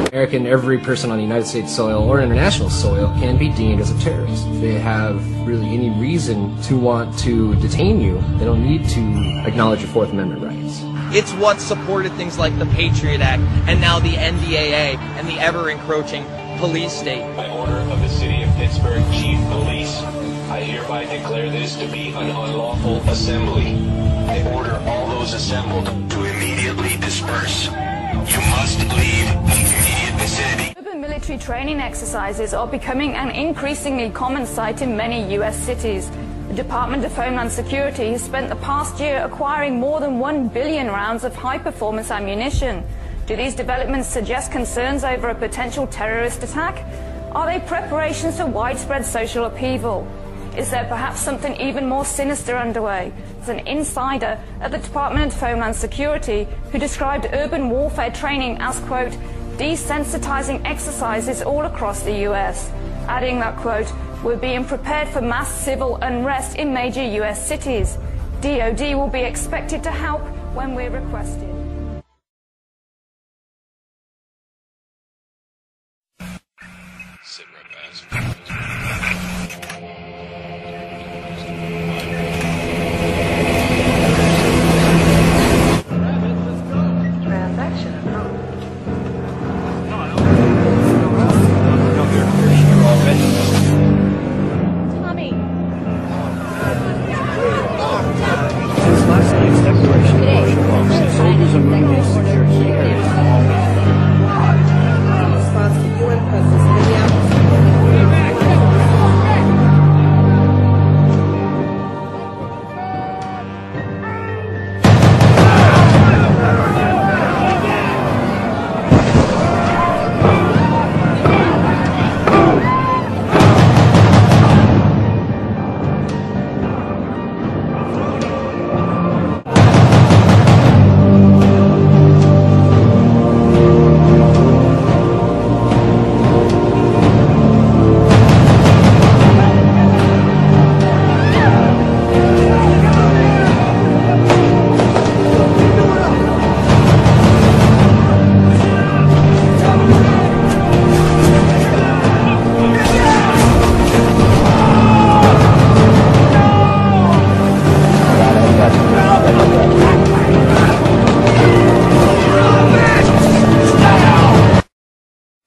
American, every person on United States soil or international soil can be deemed as a terrorist. If they have really any reason to want to detain you, they don't need to acknowledge your Fourth Amendment rights.
It's what supported things like the Patriot Act and now the NDAA and the ever-encroaching police state.
By order of the City of Pittsburgh Chief Police, I hereby declare this to be an unlawful assembly. I order all those assembled to immediately disperse. You must leave the immediate vicinity.
Urban military training exercises are becoming an increasingly common sight in many U.S. cities. The Department of Homeland Security has spent the past year acquiring more than 1 billion rounds of high-performance ammunition. Do these developments suggest concerns over a potential terrorist attack? Are they preparations for widespread social upheaval? Is there perhaps something even more sinister underway? There's an insider at the Department of Homeland Security who described urban warfare training as, quote, desensitizing exercises all across the US, adding that, quote, we're being prepared for mass civil unrest in major US cities. DoD will be expected to help when we're requested.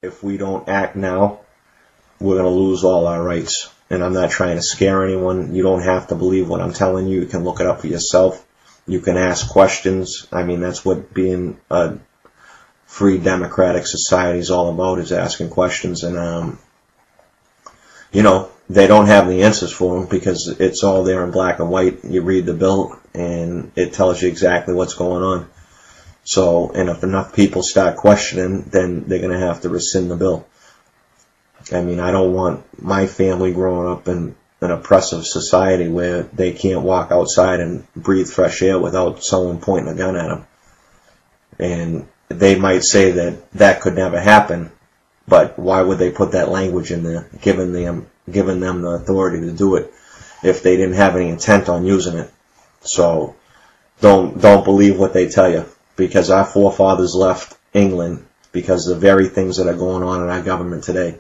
If we don't act now, we're going to lose all our rights. And I'm not trying to scare anyone. You don't have to believe what I'm telling you. You can look it up for yourself. You can ask questions. I mean, that's what being a free democratic society is all about, is asking questions. And, you know, they don't have the answers for them because it's all there in black and white. You read the bill and it tells you exactly what's going on. So, and if enough people start questioning, then they're going to have to rescind the bill. I mean, I don't want my family growing up in an oppressive society where they can't walk outside and breathe fresh air without someone pointing a gun at them. And they might say that that could never happen, but why would they put that language in there, giving them the authority to do it if they didn't have any intent on using it? So, don't believe what they tell you. Because our forefathers left England because of the very things that are going on in our government today.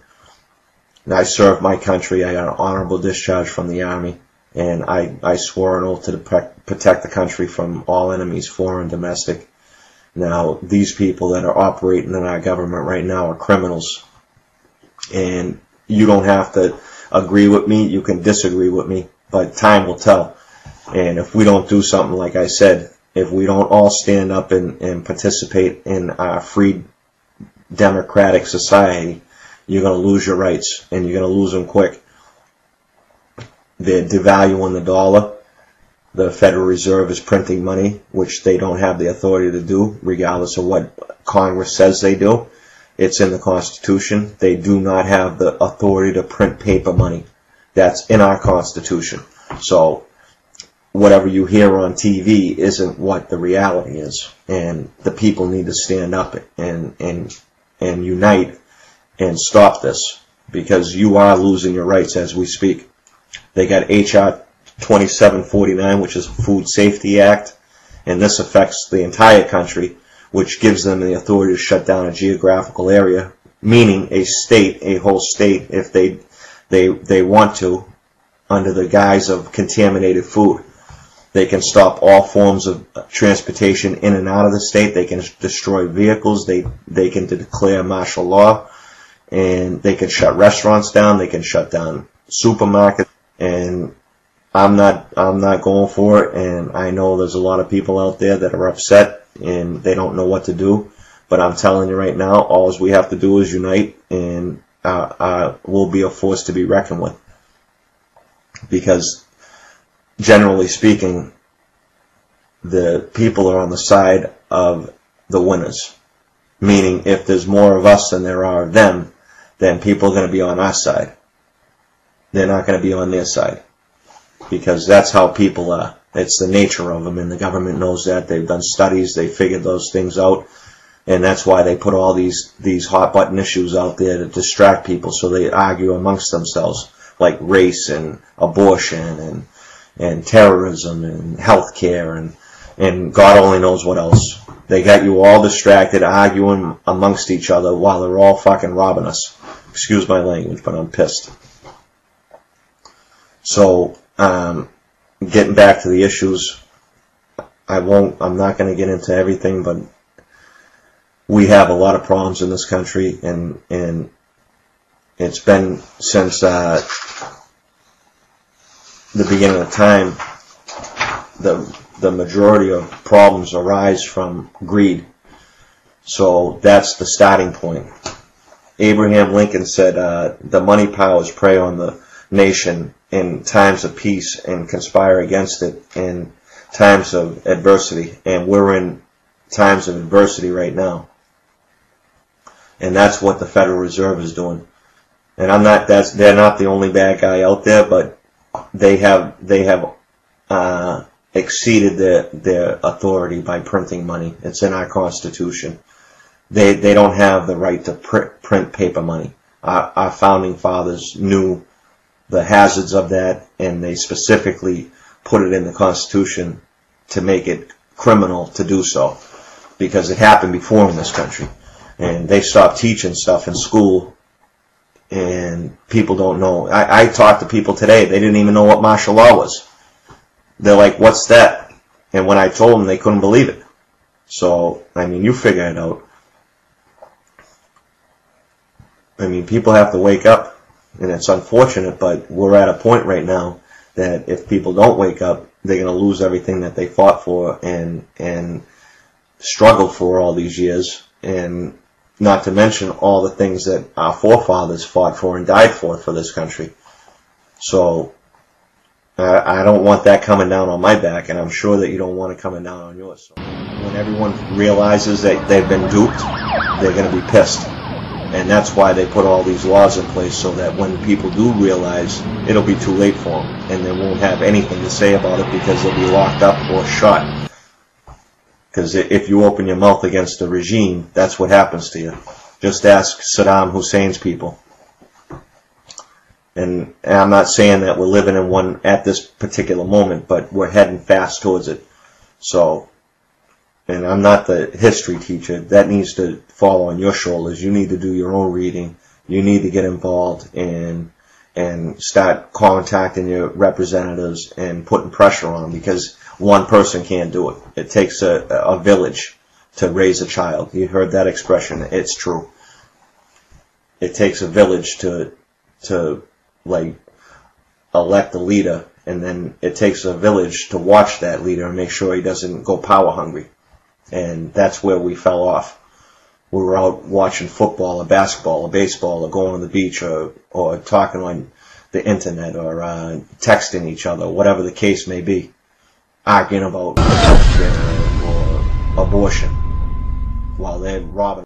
And I served my country. I got an honorable discharge from the Army, and I swore an oath to protect the country from all enemies, foreign and domestic. Now, these people that are operating in our government right now are criminals. And you don't have to agree with me. You can disagree with me, but time will tell. And if we don't do something, like I said, if we don't all stand up and participate in our free democratic society, you're going to lose your rights, and you're going to lose them quick. They're devaluing the dollar. The Federal Reserve is printing money, which they don't have the authority to do, regardless of what Congress says they do. It's in the Constitution. They do not have the authority to print paper money. That's in our Constitution. So whatever you hear on TV isn't what the reality is. And the people need to stand up and unite and stop this, because you are losing your rights as we speak. They got H.R. 2749, which is a Food Safety Act, and this affects the entire country, which gives them the authority to shut down a geographical area, meaning a state, a whole state, if they want to, under the guise of contaminated food. They can stop all forms of transportation in and out of the state. They can destroy vehicles. They can declare martial law, and they can shut restaurants down. They can shut down supermarkets. And I'm not going for it. And I know there's a lot of people out there that are upset and they don't know what to do. But I'm telling you right now, all we have to do is unite, and we'll be a force to be reckoned with. Because generally speaking, the people are on the side of the winners. Meaning, if there's more of us than there are of them, then people are going to be on our side. They're not going to be on their side. Because that's how people are. It's the nature of them, and the government knows that. They've done studies. They figured those things out. And that's why they put all these hot-button issues out there to distract people, so they argue amongst themselves, like race and abortion and terrorism and healthcare and God only knows what else. They got you all distracted, arguing amongst each other while they're all fucking robbing us. Excuse my language, but I'm pissed. So, getting back to the issues, I'm not going to get into everything, but we have a lot of problems in this country, and it's been since the beginning of time. The majority of problems arise from greed. So that's the starting point. Abraham Lincoln said, the money powers prey on the nation in times of peace and conspire against it in times of adversity. And we're in times of adversity right now. And that's what the Federal Reserve is doing. And they're not the only bad guy out there, but they have exceeded their authority by printing money. It's in our Constitution. They don't have the right to print paper money. Our founding fathers knew the hazards of that, and they specifically put it in the Constitution to make it criminal to do so, because it happened before in this country. And they stopped teaching stuff in school, and people don't know. I talked to people today, they didn't even know what martial law was. They're like, what's that? And when I told them, they couldn't believe it. So, I mean, you figure it out. I mean, people have to wake up, and it's unfortunate, but we're at a point right now that if people don't wake up, they're going to lose everything that they fought for and struggled for all these years, and not to mention all the things that our forefathers fought for and died for this country. So I don't want that coming down on my back, and I'm sure that you don't want it coming down on yours. So when everyone realizes that they've been duped, they're going to be pissed. And that's why they put all these laws in place, so that when people do realize, it'll be too late for them, and they won't have anything to say about it because they'll be locked up or shot. Because if you open your mouth against the regime, that's what happens to you. Just ask Saddam Hussein's people. And I'm not saying that we're living in one at this particular moment, but we're heading fast towards it. So and I'm not the history teacher, that needs to fall on your shoulders. You need to do your own reading. You need to get involved and start contacting your representatives and putting pressure on them, because one person can't do it. It takes a village to raise a child. You heard that expression. It's true. It takes a village to like elect a leader, and then it takes a village to watch that leader and make sure he doesn't go power hungry. And that's where we fell off. We were out watching football or basketball or baseball or going on the beach or talking on the internet or texting each other, whatever the case may be, arguing about healthcare or abortion while they're robbing.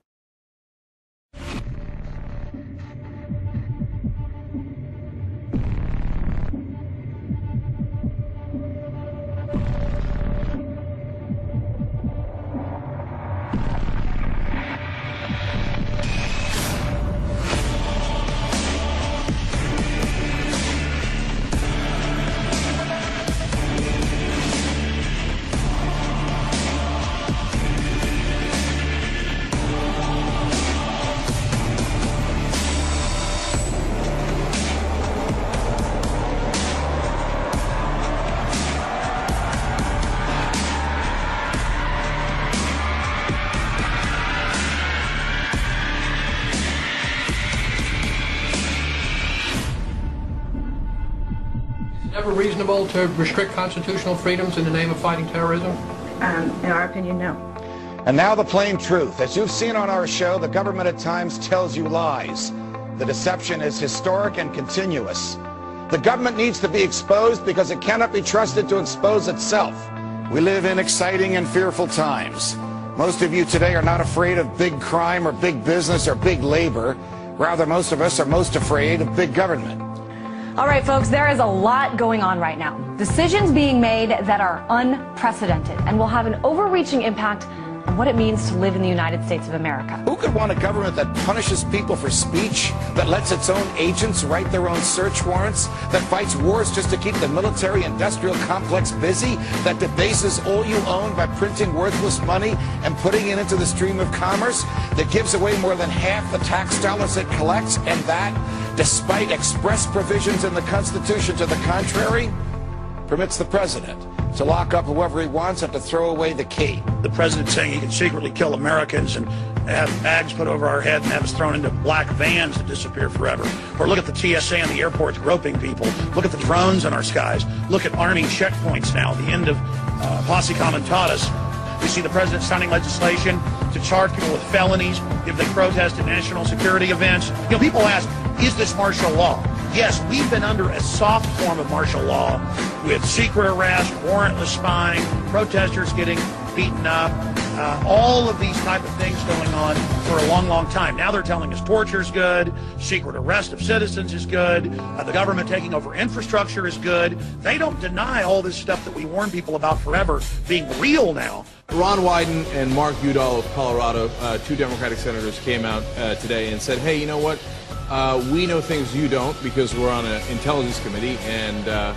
Ever reasonable to restrict constitutional freedoms in the name of fighting terrorism?
In our opinion, no.
And now the plain truth. As you've seen on our show, the government at times tells you lies. The deception is historic and continuous. The government needs to be exposed because it cannot be trusted to expose itself. We live in exciting and fearful times. Most of you today are not afraid of big crime or big business or big labor. Rather, most of us are most afraid of big government.
All right, folks, there is a lot going on right now. Decisions being made that are unprecedented and will have an overreaching impact on what it means to live in the United States of America.
Who could want a government that punishes people for speech, that lets its own agents write their own search warrants, that fights wars just to keep the military-industrial complex busy, that debases all you own by printing worthless money and putting it into the stream of commerce, that gives away more than half the tax dollars it collects, and that, despite express provisions in the Constitution to the contrary, permits the president to lock up whoever he wants and to throw away the key.
The president saying he can secretly kill Americans and have bags put over our head and have us thrown into black vans to disappear forever. Or look at the TSA on the airports groping people. Look at the drones in our skies. Look at Army checkpoints now, the end of Posse Comitatus. We see the president signing legislation to charge people with felonies if they protest at national security events. You know, people ask, is this martial law? Yes, we've been under a soft form of martial law with secret arrest, warrantless spying, protesters getting beaten up, all of these type of things going on for a long, long time. Now they're telling us torture is good, secret arrest of citizens is good, the government taking over infrastructure is good. They don't deny all this stuff that we warn people about forever being real now.
Ron Wyden and Mark Udall of Colorado, two Democratic senators, came out today and said, hey, you know what? We know things you don't because we're on an intelligence committee, and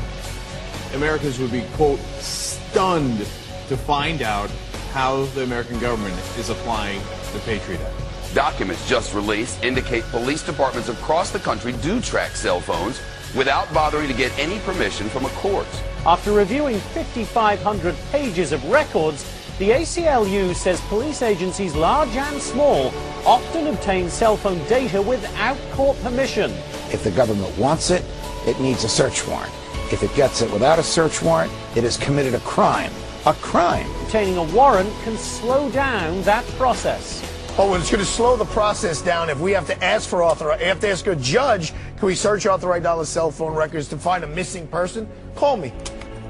Americans would be, quote, stunned to find out how the American government is applying the Patriot Act.
Documents just released indicate police departments across the country do track cell phones without bothering to get any permission from a court.
After reviewing 5,500 pages of records, the ACLU says police agencies, large and small, often obtain cell phone data without court permission.
If the government wants it, it needs a search warrant. If it gets it without a search warrant, it has committed a crime. A crime.
Obtaining a warrant can slow down that process.
Oh, it's going to slow the process down if we have to ask for have to ask a judge, can we search authorized cell phone records to find a missing person? Call me.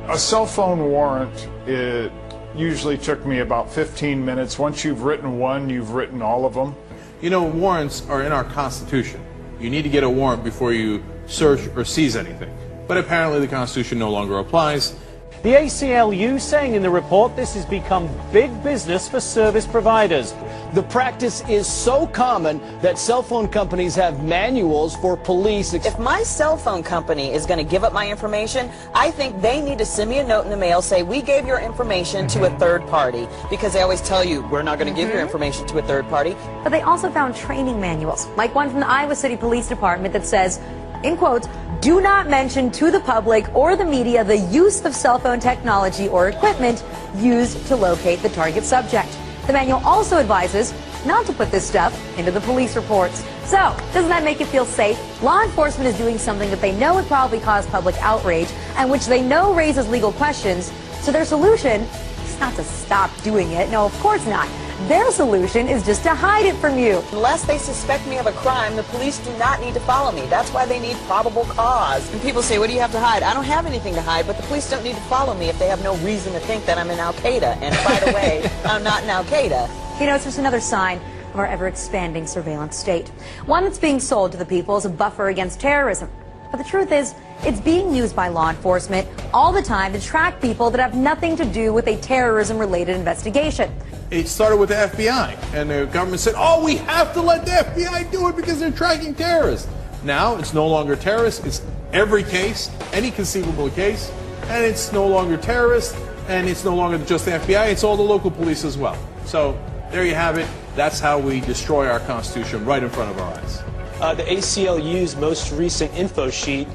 A cell phone warrant, it usually took me about 15 minutes. Once you've written one, you've written all of them.
You know, warrants are in our Constitution. You need to get a warrant before you search or seize anything. But apparently the Constitution no longer applies,
The ACLU saying in the report this has become big business for service providers.
The practice is so common that cell phone companies have manuals for police.
If my cell phone company is going to give up my information, I think they need to send me a note in the mail, say, we gave your information to a third party, because they always tell you, we're not going to give your information to a third party.
But they also found training manuals, like one from the Iowa City Police Department that says, in quotes, do not mention to the public or the media the use of cell phone technology or equipment used to locate the target subject. The manual also advises not to put this stuff into the police reports. So, doesn't that make you feel safe? Law enforcement is doing something that they know would probably cause public outrage and which they know raises legal questions. So their solution is not to stop doing it. No, of course not. Their solution is just to hide it from you.
Unless they suspect me of a crime, the police do not need to follow me. That's why they need probable cause. And people say, what do you have to hide? I don't have anything to hide, but the police don't need to follow me if they have no reason to think that I'm in Al-Qaeda. And by the way, I'm not in Al-Qaeda.
You know, it's just another sign of our ever-expanding surveillance state. One that's being sold to the people as a buffer against terrorism. But the truth is, it's being used by law enforcement all the time to track people that have nothing to do with a terrorism-related investigation.
It started with the FBI, and the government said, oh, we have to let the FBI do it because they're tracking terrorists. Now, it's no longer terrorists, it's every case, any conceivable case, and it's no longer terrorists, and it's no longer just the FBI, it's all the local police as well. So, there you have it. That's how we destroy our Constitution right in front of our eyes.
The ACLU's most recent info sheet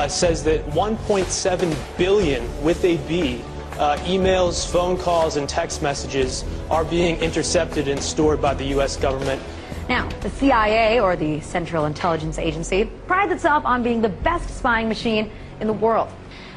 says that 1.7 billion, with a B, emails, phone calls, and text messages are being intercepted and stored by the U.S. government.
Now, the CIA, or the Central Intelligence Agency, prides itself on being the best spying machine in the world.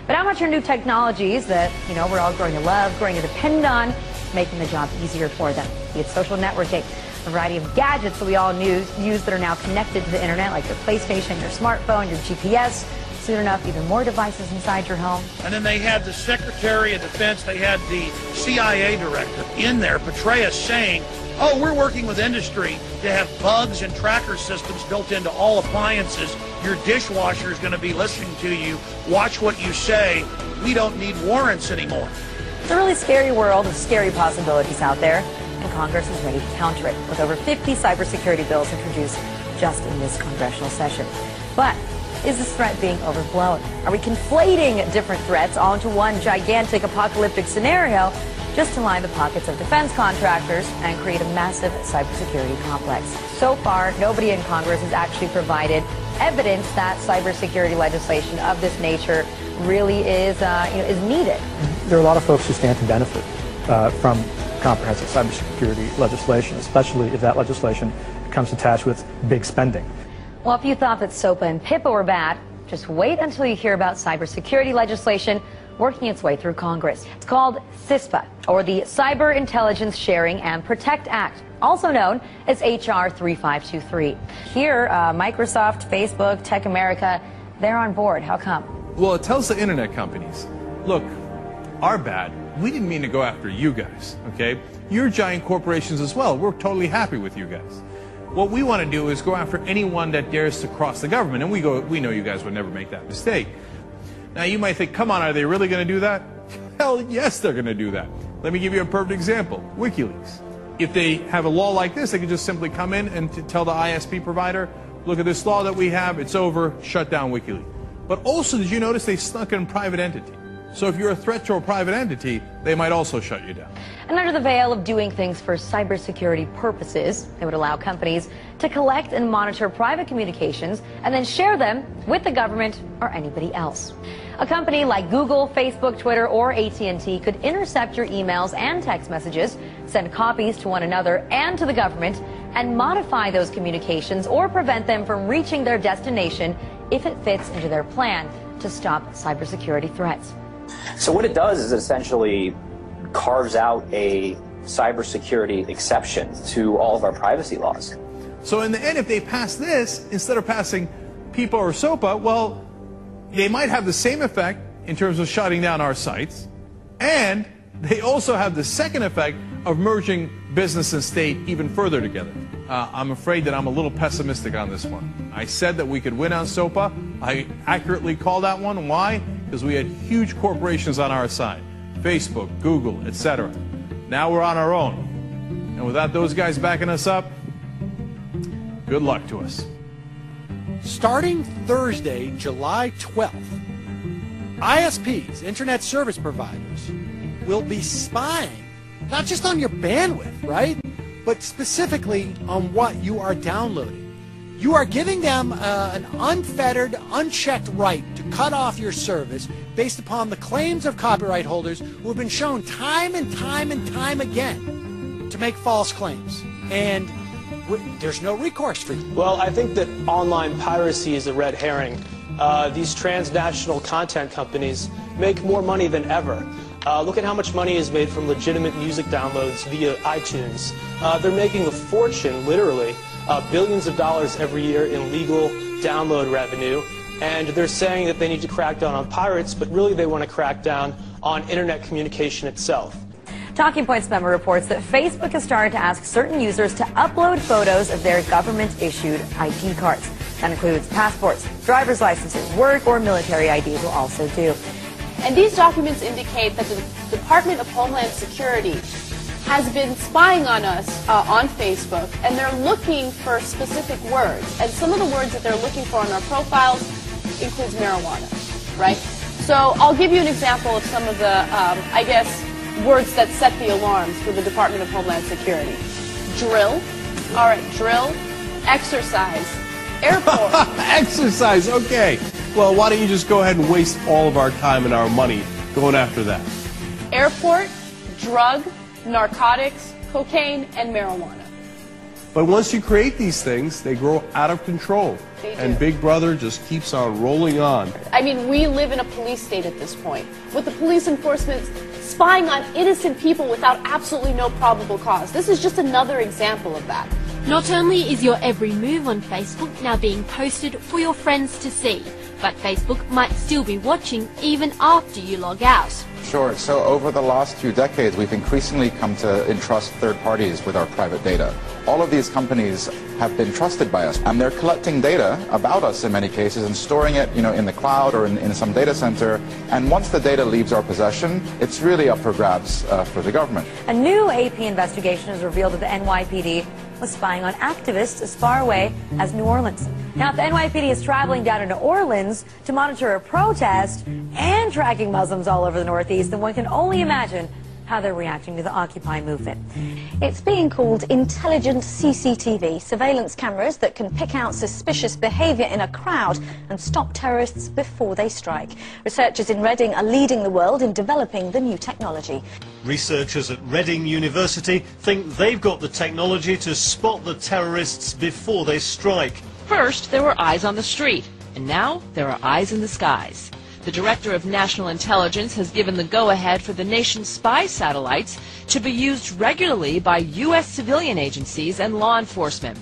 But how much are new technologies that, you know, we're all growing to love, growing to depend on, making the job easier for them? Be it social networking, a variety of gadgets that we all use that are now connected to the internet, like your PlayStation, your smartphone, your GPS. Soon enough, even more devices inside your home.
And then they had the Secretary of Defense, they had the CIA director in there, Petraeus, saying, oh, we're working with industry to have bugs and tracker systems built into all appliances. Your dishwasher is going to be listening to you. Watch what you say. We don't need warrants anymore.
It's a really scary world of scary possibilities out there, and Congress is ready to counter it, with over 50 cybersecurity bills introduced just in this congressional session. But is this threat being overblown? Are we conflating different threats onto one gigantic apocalyptic scenario just to line the pockets of defense contractors and create a massive cybersecurity complex? So far, nobody in Congress has actually provided evidence that cybersecurity legislation of this nature really is needed.
There are a lot of folks who stand to benefit from comprehensive cybersecurity legislation, especially if that legislation comes attached with big spending.
Well, if you thought that SOPA and PIPA were bad, just wait until you hear about cybersecurity legislation working its way through Congress. It's called CISPA, or the Cyber Intelligence Sharing and Protect Act, also known as HR 3523. Here, Microsoft, Facebook, Tech America, they're on board. How come?
Well, it tells the internet companies, look, our bad. We didn't mean to go after you guys, okay? You're giant corporations as well. We're totally happy with you guys. What we want to do is go after anyone that dares to cross the government, and we know you guys would never make that mistake. Now, you might think, come on, are they really going to do that? Hell, yes, they're going to do that. Let me give you a perfect example, WikiLeaks. If they have a law like this, they can just simply come in and tell the ISP provider, look at this law that we have, it's over, shut down WikiLeaks. But also, did you notice they snuck in private entity? So if you're a threat to a private entity, they might also shut you down.
And under the veil of doing things for cybersecurity purposes, they would allow companies to collect and monitor private communications and then share them with the government or anybody else. A company like Google, Facebook, Twitter, or AT&T could intercept your emails and text messages, send copies to one another and to the government, and modify those communications or prevent them from reaching their destination if it fits into their plan to stop cybersecurity threats.
So what it does is it essentially carves out a cybersecurity exception to all of our privacy laws.
So in the end, if they pass this, instead of passing PIPA or SOPA, well, they might have the same effect in terms of shutting down our sites, and they also have the second effect of merging business and state even further together. I'm afraid that I'm a little pessimistic on this one. I said that we could win on SOPA. I accurately called that one. Why? because we had huge corporations on our side. Facebook, Google, etc. Now we're on our own. And without those guys backing us up, good luck to us.
Starting Thursday, July 12th, ISPs, Internet Service Providers, will be spying not just on your bandwidth, right, but specifically on what you are downloading. You are giving them an unfettered, unchecked right to cut off your service based upon the claims of copyright holders who have been shown time and time and time again to make false claims. And there's no recourse for you.
Well, I think that online piracy is a red herring. These transnational content companies make more money than ever. Look at how much money is made from legitimate music downloads via iTunes. They're making a fortune, literally, billions of dollars every year in legal download revenue. And they're saying that they need to crack down on pirates, but really they want to crack down on internet communication itself.
Talking Points member reports that Facebook has started to ask certain users to upload photos of their government-issued ID cards. That includes passports, driver's licenses, work or military IDs will also do.
And these documents indicate that the Department of Homeland Security has been spying on us on Facebook, and they're looking for specific words. And some of the words that they're looking for on our profiles includes marijuana, right? So I'll give you an example of some of the, I guess, words that set the alarms for the Department of Homeland Security. Drill, all right, drill, exercise, airport.
Exercise, okay. Well, why don't you just go ahead and waste all of our time and our money going after that?
Airport, drug, narcotics, cocaine, and marijuana.
But once you create these things, they grow out of control.
They do.
And Big Brother just keeps on rolling on.
I mean, we live in a police state at this point, with the police enforcement spying on innocent people without absolutely no probable cause. This is just another example of that.
Not only is your every move on Facebook now being posted for your friends to see, but Facebook might still be watching even after you log out.
Sure. So over the last few decades, we've increasingly come to entrust third parties with our private data. All of these companies have been trusted by us, and they're collecting data about us in many cases and storing it, in the cloud or in some data center. And once the data leaves our possession, it's really up for grabs for the government.
A new AP investigation has revealed that the NYPD was spying on activists as far away as New Orleans. Now, if the NYPD is traveling down to New Orleans to monitor a protest and tracking Muslims all over the Northeast, then one can only imagine how they're reacting to the Occupy movement.
It's being called intelligent CCTV, surveillance cameras that can pick out suspicious behaviour in a crowd and stop terrorists before they strike. Researchers in Reading are leading the world in developing the new technology.
Researchers at Reading University think they've got the technology to spot the terrorists before they strike.
First, there were eyes on the street, and now there are eyes in the skies. The Director of National Intelligence has given the go-ahead for the nation's spy satellites to be used regularly by U.S. civilian agencies and law enforcement.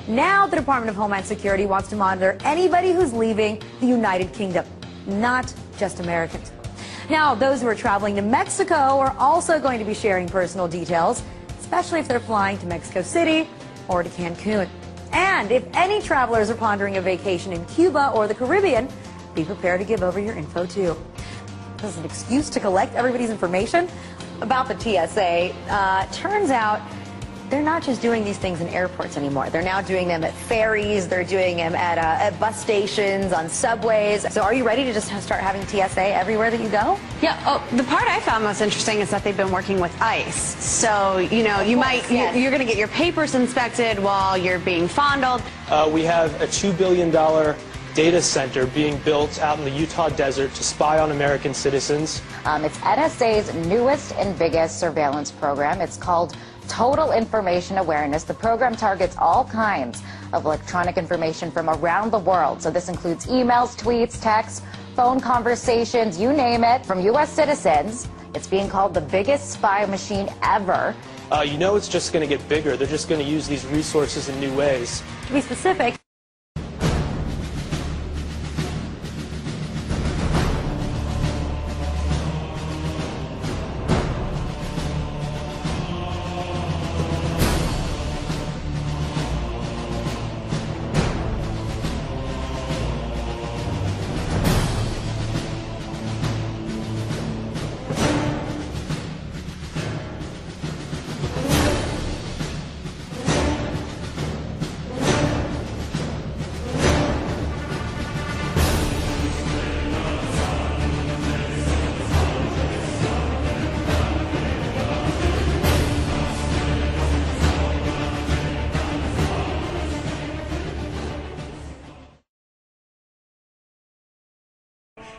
Now the Department of Homeland Security wants to monitor anybody who's leaving the United Kingdom, not just Americans. Now, those who are traveling to Mexico are also going to be sharing personal details, especially if they're flying to Mexico City or to Cancun. And if any travelers are pondering a vacation in Cuba or the Caribbean, be prepared to give over your info too. This is an excuse to collect everybody's information about the TSA. Turns out they're not just doing these things in airports anymore. They're now doing them at ferries. They're doing them at bus stations, on subways. So are you ready to just start having TSA everywhere that you go?
Yeah. Oh, the part I found most interesting is that they've been working with ICE. So, you're going to get your papers inspected while you're being fondled.
We have a $2 billion data center being built out in the Utah desert to spy on American citizens.
It's NSA's newest and biggest surveillance program. It's called Total Information Awareness. The program targets all kinds of electronic information from around the world. So this includes emails, tweets, texts, phone conversations, you name it, from U.S. citizens. It's being called the biggest spy machine ever.
It's just going to get bigger. They're just going to use these resources in new ways.
To be specific,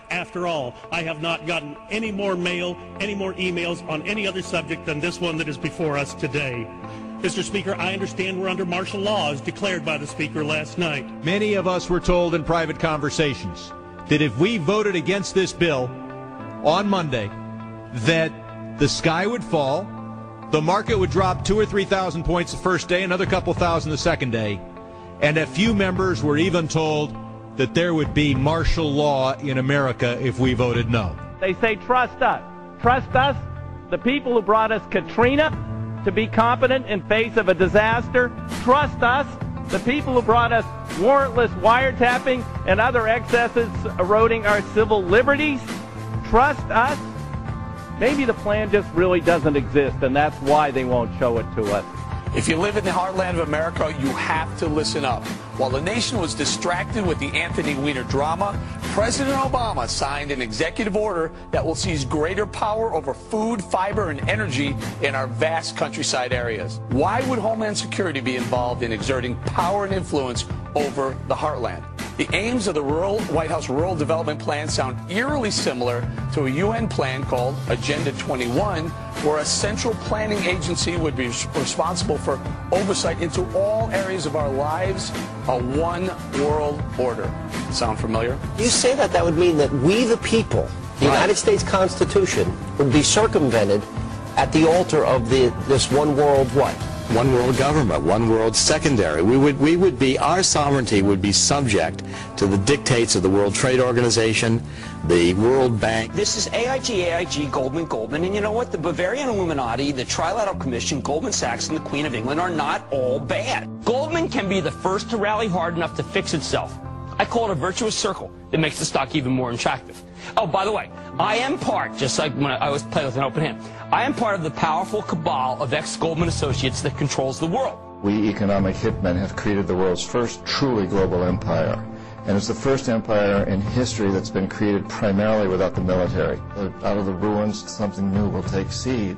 After all, I have not gotten any more mail, any more emails on any other subject than this one that is before us today. Mr. Speaker, I understand we're under martial law as declared by the Speaker last night.
Many of us were told in private conversations that if we voted against this bill on Monday, that the sky would fall, the market would drop 2,000 or 3,000 points the first day, another couple thousand the second day, and a few members were even told that there would be martial law in America if we voted no.
They say trust us. Trust us, the people who brought us Katrina, to be competent in face of a disaster. Trust us, the people who brought us warrantless wiretapping and other excesses eroding our civil liberties. Trust us. Maybe the plan just really doesn't exist, and that's why they won't show it to us.
If you live in the heartland of America, you have to listen up. While the nation was distracted with the Anthony Weiner drama, President Obama signed an executive order that will seize greater power over food, fiber, and energy in our vast countryside areas. Why would Homeland Security be involved in exerting power and influence over the heartland? The aims of the White House Rural Development Plan sound eerily similar to a UN plan called Agenda 21, where a central planning agency would be responsible for oversight into all areas of our lives, a one world order. Sound familiar?
You say that would mean that we the people, the United States Constitution, would be circumvented at the altar of this one world what?
One world government, one world secondary. We would be, our sovereignty would be subject to the dictates of the World Trade Organization, the World Bank.
This is AIG, Goldman, and you know what? The Bavarian Illuminati, the Trilateral Commission, Goldman Sachs, and the Queen of England are not all bad. Goldman can be the first to rally hard enough to fix itself. I call it a virtuous circle that makes the stock even more attractive. Oh, by the way, I am part, just like when I was playing with an open hand, I am part of the powerful cabal of ex-Goldman associates that controls the world.
We economic hitmen have created the world's first truly global empire. And it's the first empire in history that's been created primarily without the military. Out of the ruins, something new will take seed.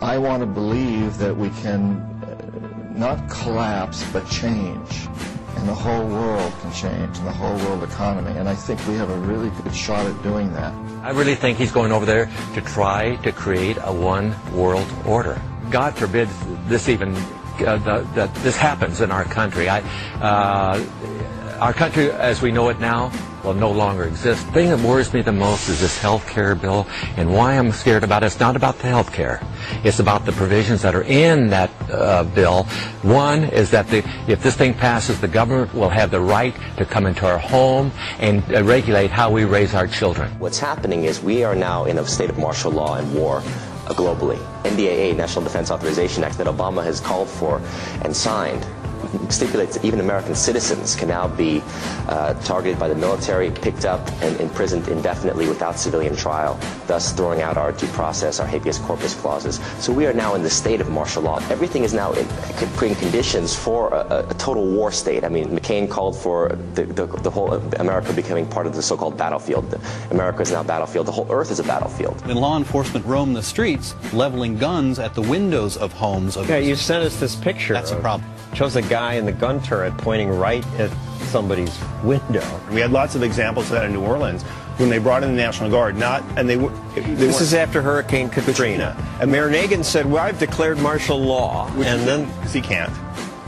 I want to believe that we can not collapse, but change. And the whole world can change, and the whole world economy. And I think we have a really good shot at doing that.
I really think he's going over there to try to create a one world order. God forbid this even that this happens in our country. Our country, as we know it now, will no longer exist. The thing that worries me the most is this health care bill, and why I'm scared about it. It's not about the health care. It's about the provisions that are in that bill. One is that if this thing passes, the government will have the right to come into our home and regulate how we raise our children.
What's happening is we are now in a state of martial law and war globally. NDAA, National Defense Authorization Act, that Obama has called for and signed, stipulates that even American citizens can now be targeted by the military, picked up, and imprisoned indefinitely without civilian trial, thus throwing out our due process, our habeas corpus clauses. So we are now in the state of martial law. Everything is now creating conditions for a total war state. I mean, McCain called for the whole America becoming part of the so-called battlefield. America is now a battlefield. The whole earth is a battlefield.
When law enforcement roam the streets, leveling guns at the windows of homes.
Yeah, you sent us this picture.
That's a problem.
Shows a guy in the gun turret pointing right at somebody's window.
We had lots of examples of that in New Orleans when they brought in the National Guard.
This is after Hurricane Katrina. And Mayor Nagin said, "Well, I've declared martial law," and then
he can't.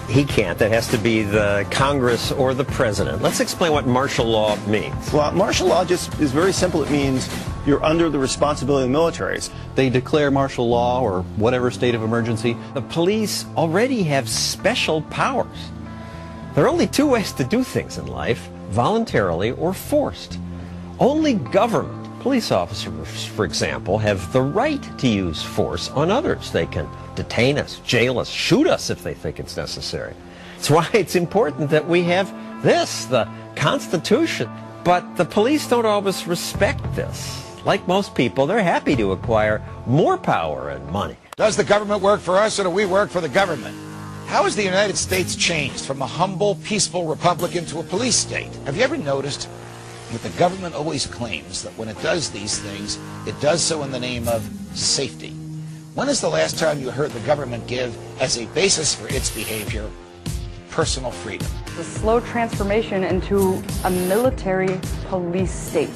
He can't. That has to be the Congress or the president. Let's explain what martial law means.
Well, martial law just is very simple. It means you're under the responsibility of the militaries.
They declare martial law or whatever state of emergency.
The police already have special powers. There are only two ways to do things in life: voluntarily or forced. Only government police officers, for example, have the right to use force on others. They can detain us, jail us, shoot us if they think it's necessary. That's why it's important that we have this, the Constitution. But the police don't always respect this. Like most people, they're happy to acquire more power and money.
Does the government work for us, or do we work for the government? How has the United States changed from a humble, peaceful republic into a police state? Have you ever noticed that the government always claims that when it does these things, it does so in the name of safety? When is the last time you heard the government give, as a basis for its behavior, personal freedom?
The slow transformation into a military police state.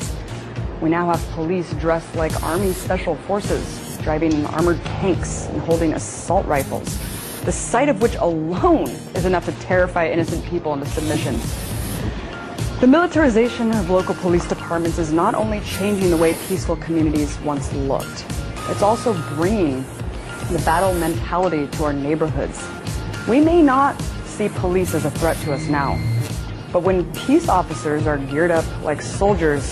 We now have police dressed like Army Special Forces, driving armored tanks and holding assault rifles, the sight of which alone is enough to terrify innocent people into submission. The militarization of local police departments is not only changing the way peaceful communities once looked, it's also bringing the battle mentality to our neighborhoods. We may not see police as a threat to us now, but when peace officers are geared up like soldiers,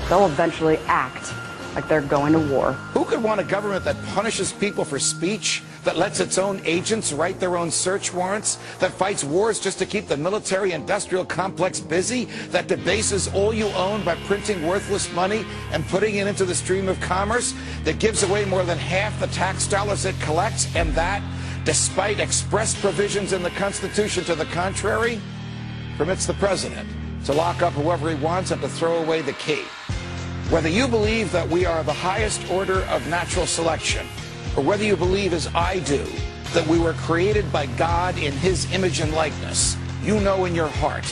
they'll eventually act like they're going to war.
Who could want a government that punishes people for speech, that lets its own agents write their own search warrants, that fights wars just to keep the military-industrial complex busy, that debases all you own by printing worthless money and putting it into the stream of commerce, that gives away more than half the tax dollars it collects, and that, despite express provisions in the Constitution to the contrary, permits the president to lock up whoever he wants and to throw away the key? Whether you believe that we are the highest order of natural selection, or whether you believe, as I do, that we were created by God in His image and likeness, you know in your heart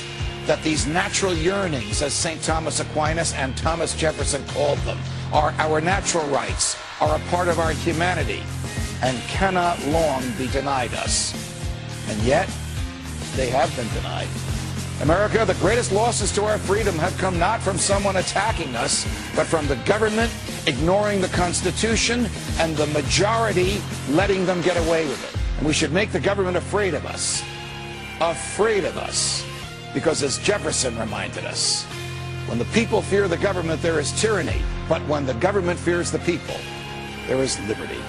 that these natural yearnings, as St. Thomas Aquinas and Thomas Jefferson called them, are our natural rights, are a part of our humanity, and cannot long be denied us. And yet, they have been denied. America, the greatest losses to our freedom have come not from someone attacking us, but from the government ignoring the Constitution and the majority letting them get away with it. And we should make the government afraid of us. Afraid of us. Because as Jefferson reminded us, when the people fear the government, there is tyranny. But when the government fears the people, there is liberty.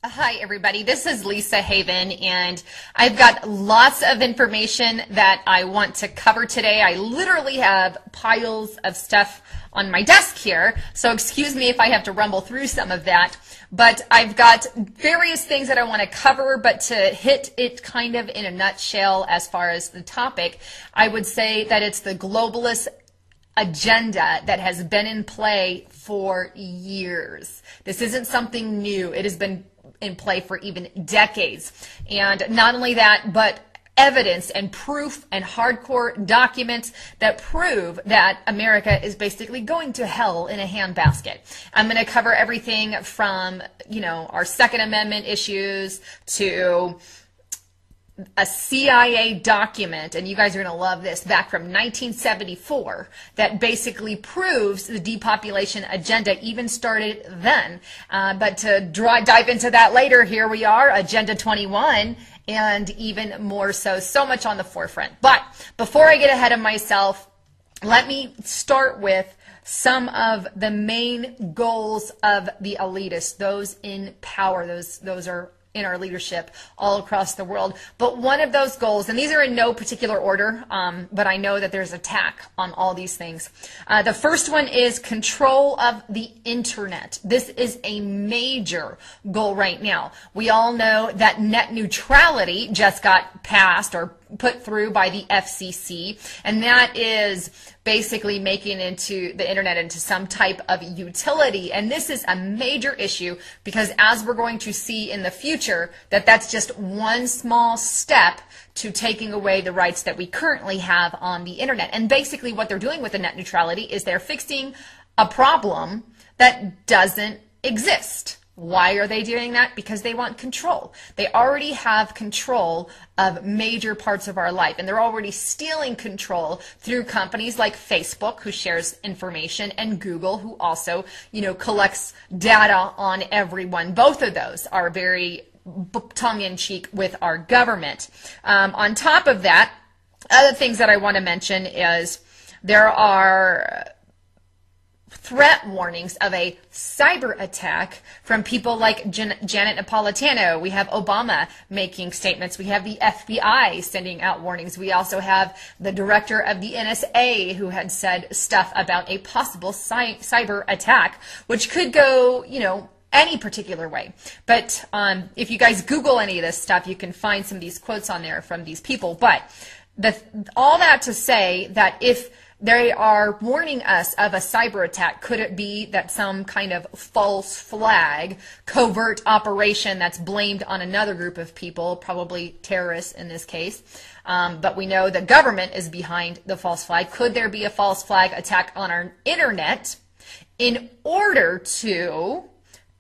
Hi, everybody. This is Lisa Haven, and I've got lots of information that I want to cover today. I literally have piles of stuff on my desk here, so excuse me if I have to rumble through some of that. But I've got various things that I want to cover, but to hit it kind of in a nutshell as far as the topic, I would say that it's the globalist agenda that has been in play for years. This isn't something new. It has been in play for even decades. And not only that, but evidence and proof and hardcore documents that prove that America is basically going to hell in a handbasket. I'm going to cover everything from, our Second Amendment issues to a CIA document, and you guys are going to love this, back from 1974, that basically proves the depopulation agenda even started then. But to dive into that later, here we are, Agenda 21, and even more so, so much on the forefront. But before I get ahead of myself, let me start with some of the main goals of the elitists, those in power. Those are in our leadership all across the world. But one of those goals, and these are in no particular order, but I know that there's attack on all these things. The first one is control of the internet. This is a major goal right now. We all know that net neutrality just got passed or put through by the FCC, and that is basically making the internet into some type of utility. And this is a major issue because, as we're going to see in the future, that's just one small step to taking away the rights that we currently have on the internet. And basically what they're doing with the net neutrality is they're fixing a problem that doesn't exist. Why are they doing that? Because they want control. They already have control of major parts of our life, and they're already stealing control through companies like Facebook, who shares information, and Google, who also, collects data on everyone. Both of those are very tongue-in-cheek with our government. On top of that, other things that I want to mention is there are threat warnings of a cyber attack from people like Janet Napolitano. We have Obama making statements. We have the FBI sending out warnings. We also have the director of the NSA who had said stuff about a possible cyber attack, which could go, you know, any particular way. But if you guys Google any of this stuff, you can find some of these quotes on there from these people. But all that to say that if they are warning us of a cyber attack, could it be that some kind of false flag, covert operation that's blamed on another group of people, probably terrorists in this case? But we know the government is behind the false flag. Could there be a false flag attack on our internet in order to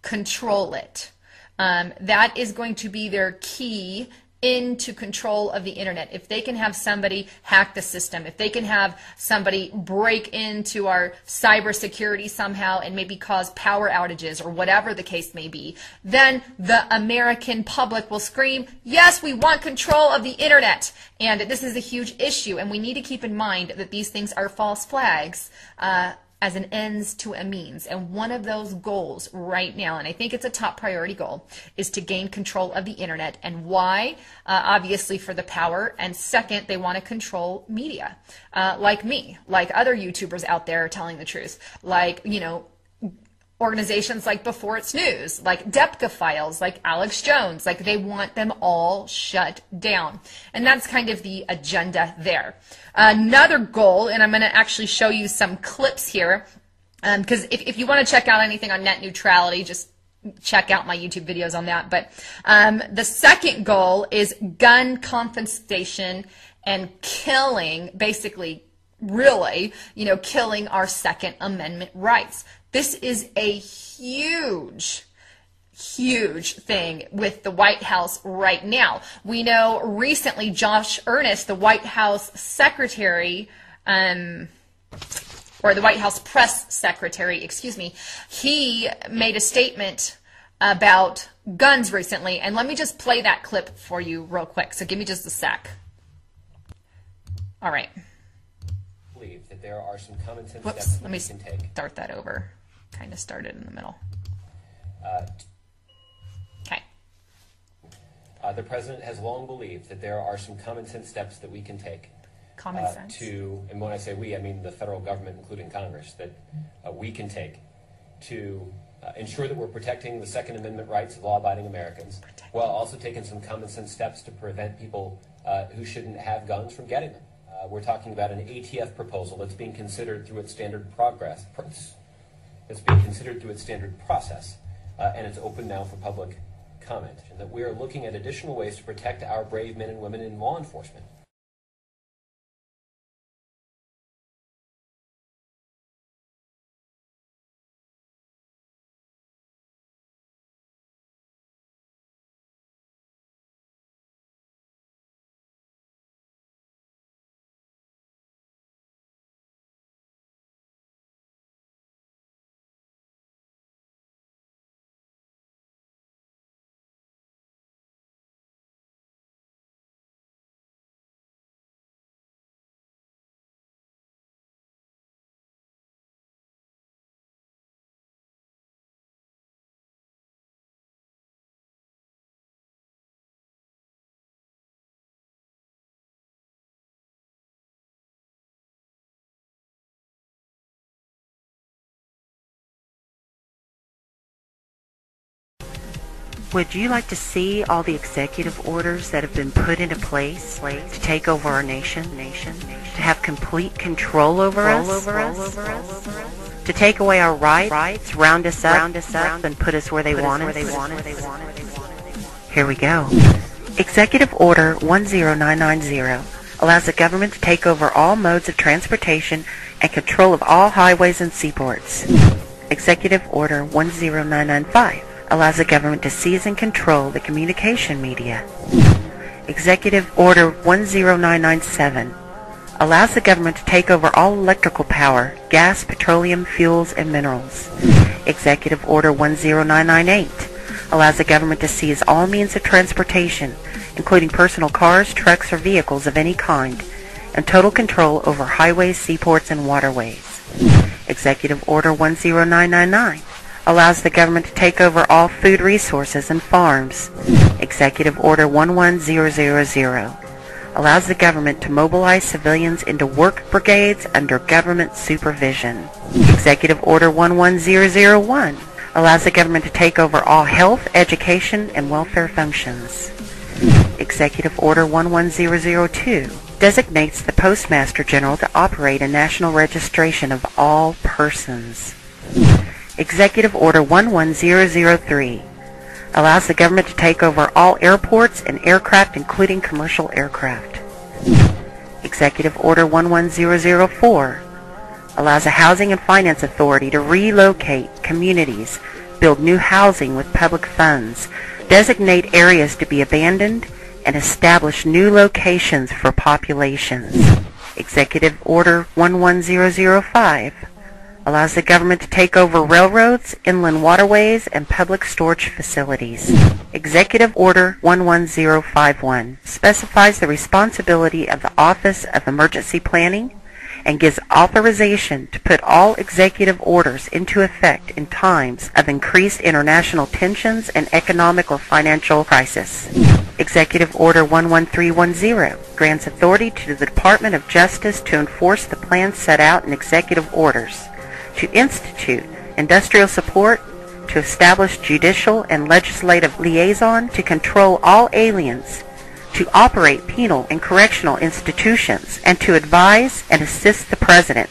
control it? That is going to be their key into control of the internet. If they can have somebody hack the system, if they can have somebody break into our cybersecurity somehow and maybe cause power outages or whatever the case may be, then the American public will scream, yes, we want control of the internet. And this is a huge issue, and we need to keep in mind that these things are false flags as an ends to a means. And one of those goals right now, and I think it's a top priority goal, is to gain control of the internet. And why? Obviously for the power. And second, they want to control media, like me, like other YouTubers out there telling the truth, like, you know, organizations like Before It's News, like Depka Files, like Alex Jones, like they want them all shut down. And that's kind of the agenda there. Another goal, and I'm going to actually show you some clips here, because if you want to check out anything on net neutrality, just check out my YouTube videos on that. But the second goal is gun confiscation and killing, basically, really, you know, killing our Second Amendment rights. This is a huge thing with the White House right now. We know recently Josh Earnest, the White House secretary, or the White House press secretary, excuse me, he made a statement about guns recently. And let me just play that clip for you real quick. So give me just a sec. All right.
Believe that there are some common sense
Whoops,
steps
let me
we can take.
Start that over. Kind of started in the middle. Okay.
The president has long believed that there are some common sense steps that we can take.
Common sense.
And when I say we, I mean the federal government, including Congress, that we can take to ensure that we're protecting the Second Amendment rights of law-abiding Americans, while also taking some common sense steps to prevent people who shouldn't have guns from getting them. We're talking about an ATF proposal that's being considered through its standard process, and it's open now for public comment. And that we are looking at additional ways to protect our brave men and women in law enforcement.
Would you like to see all the executive orders that have been put into place to take over our nation, to have complete control over us, to take away our rights, round us up, and put us where they want us? Here we go. Executive Order 10990 allows the government to take over all modes of transportation and control of all highways and seaports. Executive Order 10995 allows the government to seize and control the communication media. Executive Order 10997 allows the government to take over all electrical power, gas, petroleum, fuels, and minerals. Executive Order 10998 allows the government to seize all means of transportation, including personal cars, trucks, or vehicles of any kind, and total control over highways, seaports, and waterways. Executive Order 10999 allows the government to take over all food resources and farms. Executive Order 11000 allows the government to mobilize civilians into work brigades under government supervision. Executive Order 11001 allows the government to take over all health, education, and welfare functions. Executive Order 11002 designates the Postmaster General to operate a national registration of all persons. Executive Order 11003 allows the government to take over all airports and aircraft, including commercial aircraft. Executive Order 11004 allows a Housing and Finance Authority to relocate communities, build new housing with public funds, designate areas to be abandoned, and establish new locations for populations. Executive Order 11005 allows the government to take over railroads, inland waterways, and public storage facilities. Executive Order 11051 specifies the responsibility of the Office of Emergency Planning and gives authorization to put all executive orders into effect in times of increased international tensions and economic or financial crisis. Executive Order 11310 grants authority to the Department of Justice to enforce the plans set out in executive orders, to institute industrial support, to establish judicial and legislative liaison, to control all aliens, to operate penal and correctional institutions, and to advise and assist the President.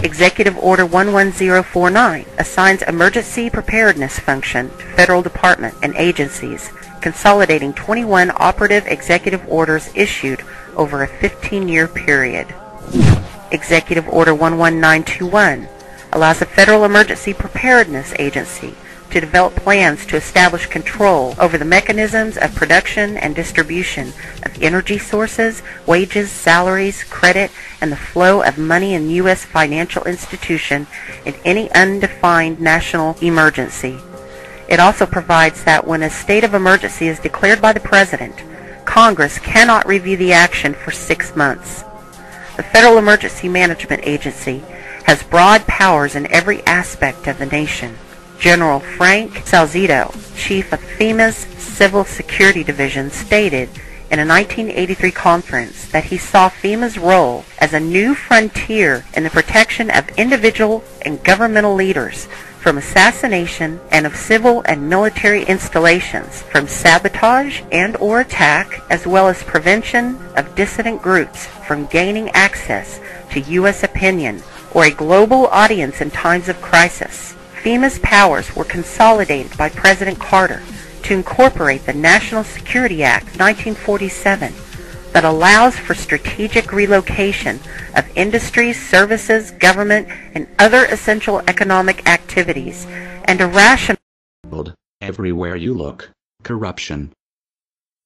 Executive Order 11049 assigns emergency preparedness function to federal department and agencies, consolidating 21 operative executive orders issued over a 15-year period. Executive Order 11921 allows the Federal Emergency Preparedness Agency to develop plans to establish control over the mechanisms of production and distribution of energy sources, wages, salaries, credit, and the flow of money in U.S. financial institution in any undefined national emergency. It also provides that when a state of emergency is declared by the President, Congress cannot review the action for 6 months. The Federal Emergency Management Agency has broad powers in every aspect of the nation. General Frank Salzito, chief of FEMA's Civil Security Division, stated in a 1983 conference that he saw FEMA's role as a new frontier in the protection of individual and governmental leaders from assassination and of civil and military installations, from sabotage and or attack, as well as prevention of dissident groups from gaining access to U.S. opinion or a global audience in times of crisis. FEMA's powers were consolidated by President Carter to incorporate the National Security Act of 1947 that allows for strategic relocation of industries, services, government, and other essential economic activities, and to rationalize
everywhere you look, corruption.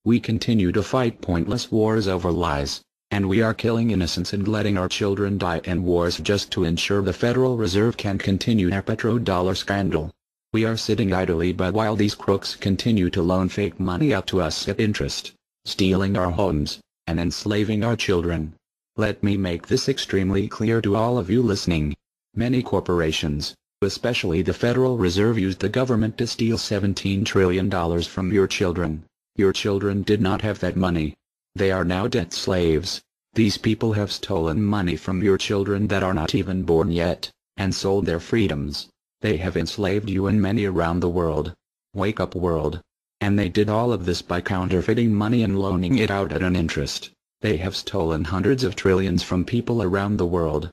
We continue to fight pointless wars over lies, and we are killing innocents and letting our children die in wars just to ensure the Federal Reserve can continue their petrodollar scandal. We are sitting idly by while these crooks continue to loan fake money out to us at interest, stealing our homes, and enslaving our children. Let me make this extremely clear to all of you listening. Many corporations, especially the Federal Reserve, used the government to steal $17 trillion from your children. Your children did not have that money. They are now debt slaves. These people have stolen money from your children that are not even born yet, and sold their freedoms. They have enslaved you and many around the world. Wake up, world. And they did all of this by counterfeiting money and loaning it out at an interest. They have stolen hundreds of trillions from people around the world.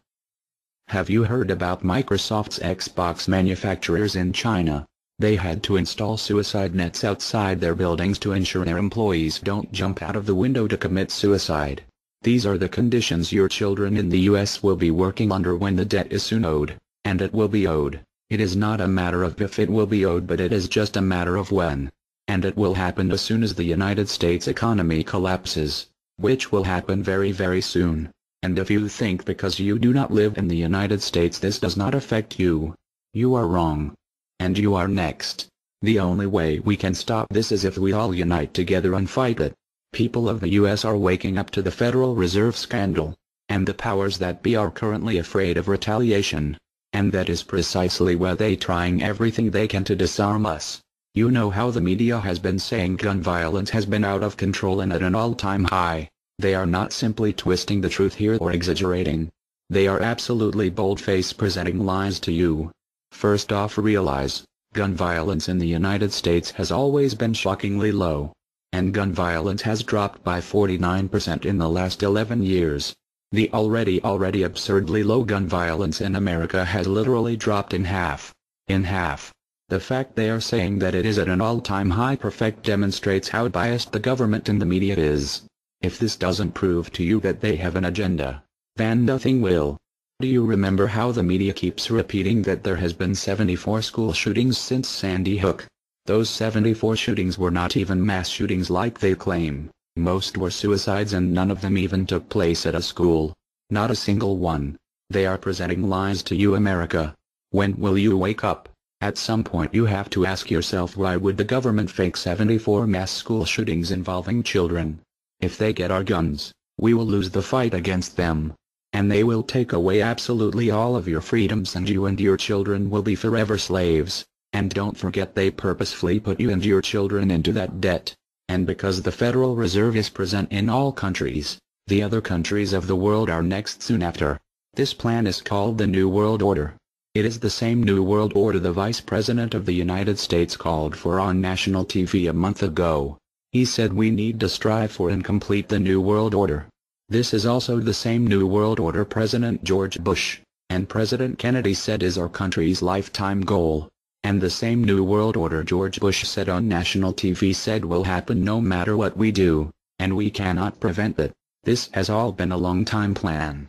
Have you heard about Microsoft's Xbox manufacturers in China? They had to install suicide nets outside their buildings to ensure their employees don't jump out of the window to commit suicide. These are the conditions your children in the U.S. will be working under when the debt is soon owed, and it will be owed. It is not a matter of if it will be owed, but it is just a matter of when. And it will happen as soon as the United States economy collapses, which will happen very, very soon. And if you think because you do not live in the United States this does not affect you, you are wrong. And you are next. The only way we can stop this is if we all unite together and fight it. People of the U.S. are waking up to the Federal Reserve scandal, and the powers that be are currently afraid of retaliation. And that is precisely why they trying everything they can to disarm us. You know how the media has been saying gun violence has been out of control and at an all-time high. They are not simply twisting the truth here or exaggerating. They are absolutely bold-faced presenting lies to you. First off, realize, gun violence in the United States has always been shockingly low. And gun violence has dropped by 49% in the last 11 years. The already absurdly low gun violence in America has literally dropped in half. In half. The fact they are saying that it is at an all-time high perfect demonstrates how biased the government and the media is. If this doesn't prove to you that they have an agenda, then nothing will. Do you remember how the media keeps repeating that there has been 74 school shootings since Sandy Hook? Those 74 shootings were not even mass shootings like they claim. Most were suicides and none of them even took place at a school. Not a single one. They are presenting lies to you, America. When will you wake up? At some point you have to ask yourself, why would the government fake 74 mass school shootings involving children? If they get our guns, we will lose the fight against them. And they will take away absolutely all of your freedoms and you and your children will be forever slaves. And don't forget they purposefully put you and your children into that debt. And because the Federal Reserve is present in all countries, the other countries of the world are next soon after. This plan is called the New World Order. It is the same New World Order the Vice President of the United States called for on national TV a month ago. He said we need to strive for and complete the New World Order. This is also the same New World Order President George Bush and President Kennedy said is our country's lifetime goal. And the same New World Order George Bush said on national TV said will happen no matter what we do, and we cannot prevent it. This has all been a long-time plan.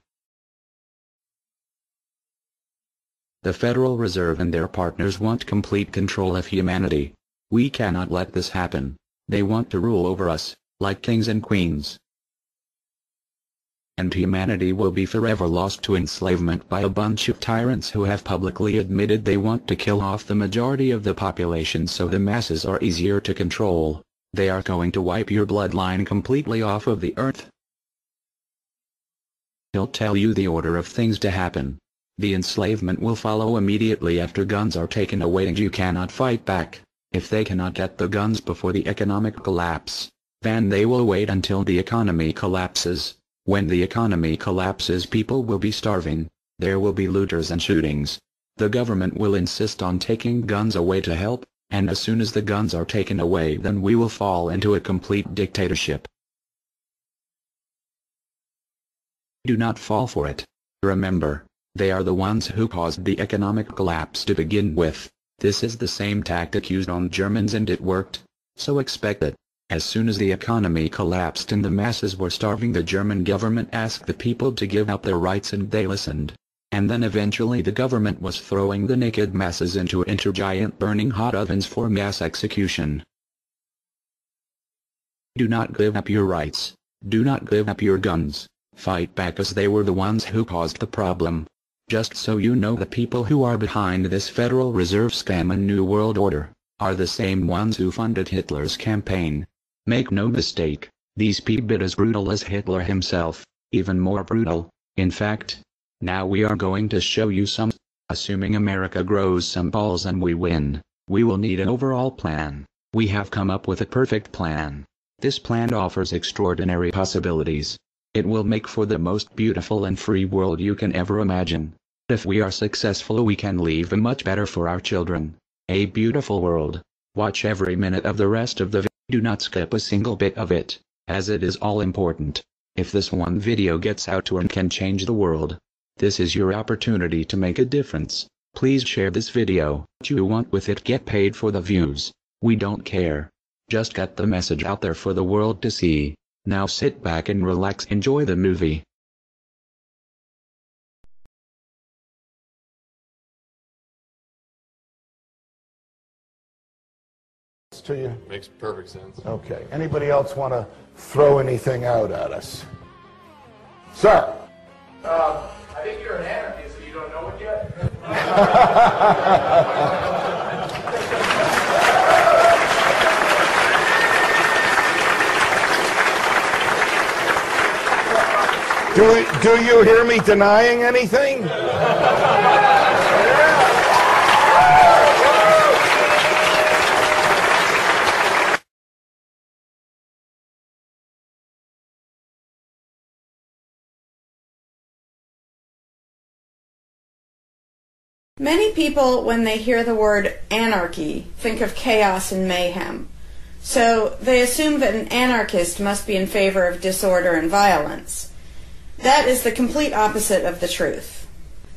The Federal Reserve and their partners want complete control of humanity. We cannot let this happen. They want to rule over us, like kings and queens. And humanity will be forever lost to enslavement by a bunch of tyrants who have publicly admitted they want to kill off the majority of the population so the masses are easier to control. They are going to wipe your bloodline completely off of the earth. He'll tell you the order of things to happen. The enslavement will follow immediately after guns are taken away and you cannot fight back. If they cannot get the guns before the economic collapse, then they will wait until the economy collapses. When the economy collapses, people will be starving, there will be looters and shootings. The government will insist on taking guns away to help, and as soon as the guns are taken away, then we will fall into a complete dictatorship. Do not fall for it. Remember, they are the ones who caused the economic collapse to begin with. This is the same tactic used on Germans and it worked. So expect it. As soon as the economy collapsed and the masses were starving, the German government asked the people to give up their rights and they listened. And then eventually the government was throwing the naked masses into giant burning hot ovens for mass execution. Do not give up your rights. Do not give up your guns. Fight back, as they were the ones who caused the problem. Just so you know, the people who are behind this Federal Reserve scam and New World Order are the same ones who funded Hitler's campaign. Make no mistake, these people are as brutal as Hitler himself, even more brutal. In fact, now we are going to show you some. Assuming America grows some balls and we win, we will need an overall plan. We have come up with a perfect plan. This plan offers extraordinary possibilities. It will make for the most beautiful and free world you can ever imagine. If we are successful, we can leave a much better for our children. A beautiful world. Watch every minute of the rest of the video. Do not skip a single bit of it, as it is all important. If this one video gets out to and can change the world, this is your opportunity to make a difference. Please share this video. What you want with it, get paid for the views. We don't care. Just get the message out there for the world to see. Now sit back and relax, enjoy the movie.
To you?
Makes perfect sense.
Okay. Anybody else want to throw anything out at us? Sir?
I think you're an anarchist, so you don't know it yet?
Do you hear me denying anything?
Many people, when they hear the word anarchy, think of chaos and mayhem. So they assume that an anarchist must be in favor of disorder and violence. That is the complete opposite of the truth.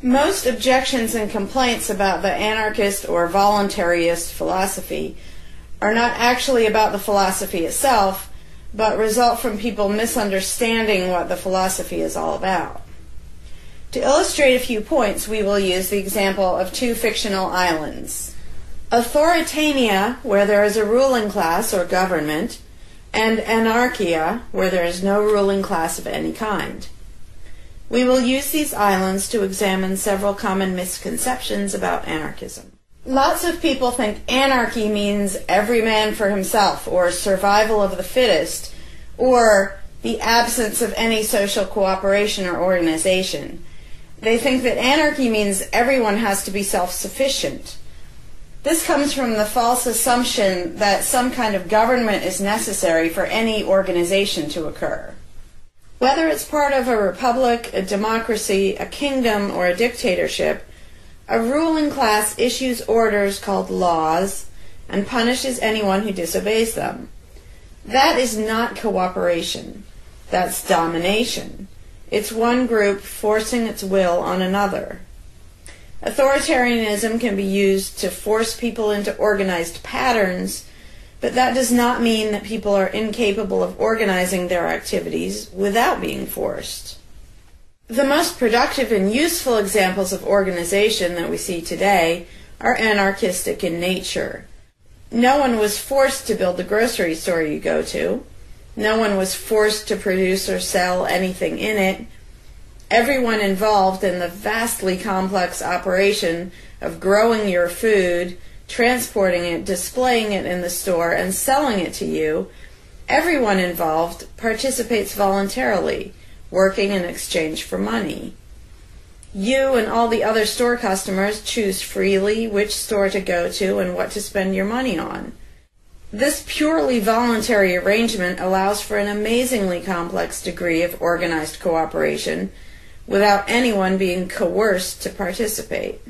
Most objections and complaints about the anarchist or voluntarist philosophy are not actually about the philosophy itself, but result from people misunderstanding what the philosophy is all about. To illustrate a few points, we will use the example of two fictional islands. Authoritania, where there is a ruling class or government, and anarchia, where there is no ruling class of any kind. We will use these islands to examine several common misconceptions about anarchism. Lots of people think anarchy means every man for himself, or survival of the fittest, or the absence of any social cooperation or organization. They think that anarchy means everyone has to be self-sufficient. This comes from the false assumption that some kind of government is necessary for any organization to occur. Whether it's part of a republic, a democracy, a kingdom, or a dictatorship, a ruling class issues orders called laws and punishes anyone who disobeys them. That is not cooperation. That's domination. It's one group forcing its will on another. Authoritarianism can be used to force people into organized patterns, but that does not mean that people are incapable of organizing their activities without being forced. The most productive and useful examples of organization that we see today are anarchistic in nature. No one was forced to build the grocery store you go to. No one was forced to produce or sell anything in it. Everyone involved in the vastly complex operation of growing your food, transporting it, displaying it in the store, and selling it to you, everyone involved participates voluntarily, working in exchange for money. You and all the other store customers choose freely which store to go to and what to spend your money on. This purely voluntary arrangement allows for an amazingly complex degree of organized cooperation without anyone being coerced to participate.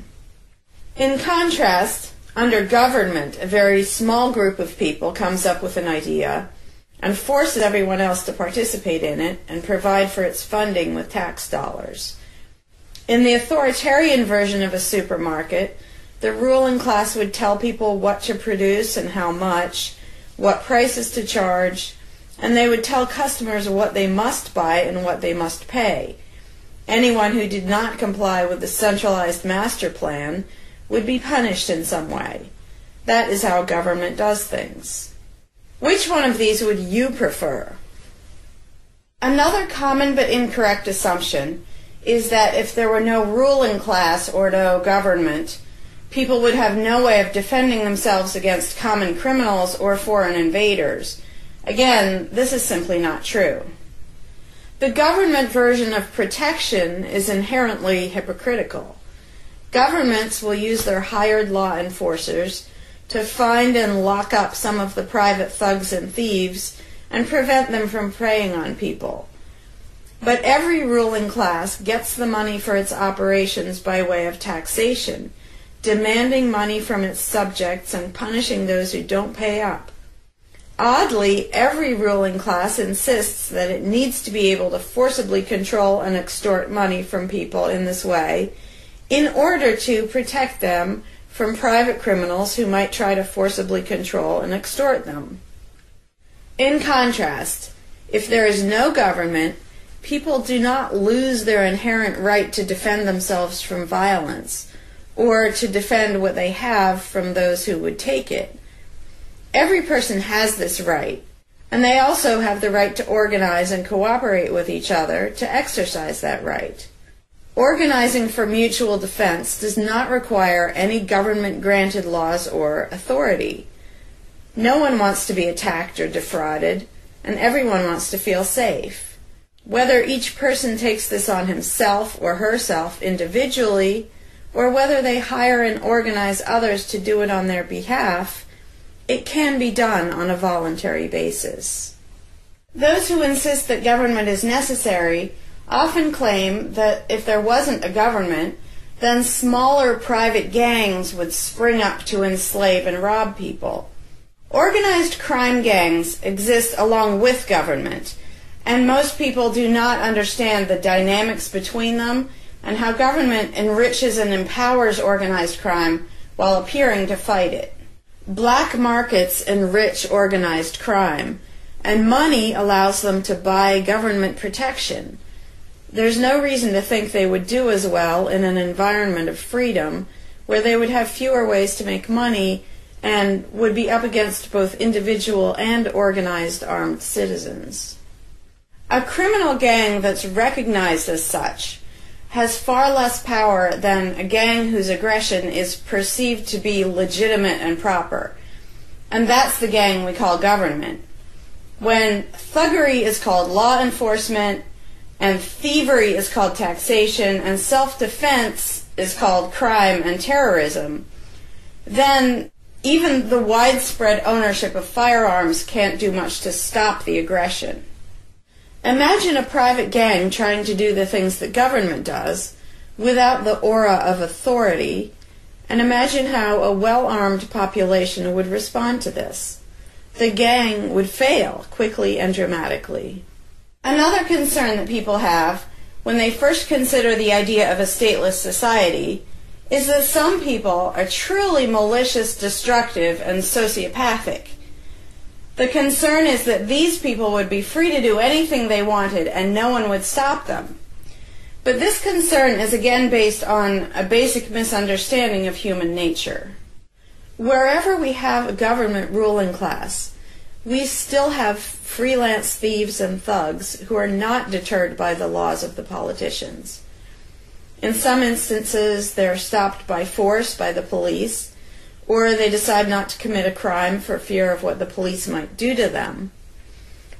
In contrast, under government, a very small group of people comes up with an idea and forces everyone else to participate in it and provide for its funding with tax dollars. In the authoritarian version of a supermarket, the ruling class would tell people what to produce and how much, what prices to charge, and they would tell customers what they must buy and what they must pay. Anyone who did not comply with the centralized master plan would be punished in some way. That is how government does things. Which one of these would you prefer? Another common but incorrect assumption is that if there were no ruling class or no government, people would have no way of defending themselves against common criminals or foreign invaders. Again, this is simply not true. The government version of protection is inherently hypocritical. Governments will use their hired law enforcers to find and lock up some of the private thugs and thieves and prevent them from preying on people. But every ruling class gets the money for its operations by way of taxation, demanding money from its subjects and punishing those who don't pay up. Oddly, every ruling class insists that it needs to be able to forcibly control and extort money from people in this way in order to protect them from private criminals who might try to forcibly control and extort them. In contrast, if there is no government, people do not lose their inherent right to defend themselves from violence or to defend what they have from those who would take it. Every person has this right, and they also have the right to organize and cooperate with each other to exercise that right. Organizing for mutual defense does not require any government-granted laws or authority. No one wants to be attacked or defrauded, and everyone wants to feel safe. Whether each person takes this on himself or herself individually, or whether they hire and organize others to do it on their behalf, it can be done on a voluntary basis. Those who insist that government is necessary often claim that if there wasn't a government, then smaller private gangs would spring up to enslave and rob people. Organized crime gangs exist along with government, and most people do not understand the dynamics between them and how government enriches and empowers organized crime while appearing to fight it. Black markets enrich organized crime, and money allows them to buy government protection. There's no reason to think they would do as well in an environment of freedom where they would have fewer ways to make money and would be up against both individual and organized armed citizens. A criminal gang that's recognized as such has far less power than a gang whose aggression is perceived to be legitimate and proper. And that's the gang we call government. When thuggery is called law enforcement, and thievery is called taxation, and self-defense is called crime and terrorism, then even the widespread ownership of firearms can't do much to stop the aggression. Imagine a private gang trying to do the things that government does without the aura of authority, and imagine how a well-armed population would respond to this. The gang would fail quickly and dramatically. Another concern that people have when they first consider the idea of a stateless society is that some people are truly malicious, destructive, and sociopathic. The concern is that these people would be free to do anything they wanted and no one would stop them. But this concern is again based on a basic misunderstanding of human nature. Wherever we have a government ruling class, we still have freelance thieves and thugs who are not deterred by the laws of the politicians. In some instances, they're stopped by force by the police, or they decide not to commit a crime for fear of what the police might do to them.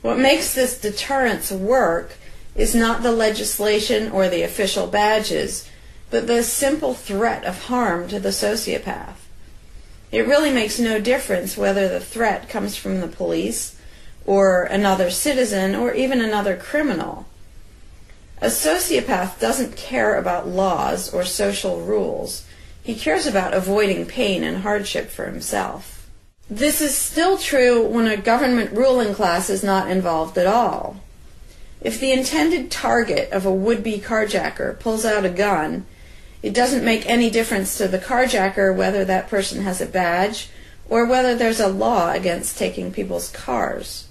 What makes this deterrence work is not the legislation or the official badges, but the simple threat of harm to the sociopath. It really makes no difference whether the threat comes from the police, or another citizen, or even another criminal. A sociopath doesn't care about laws or social rules. He cares about avoiding pain and hardship for himself. This is still true when a government ruling class is not involved at all. If the intended target of a would-be carjacker pulls out a gun, it doesn't make any difference to the carjacker whether that person has a badge or whether there's a law against taking people's cars.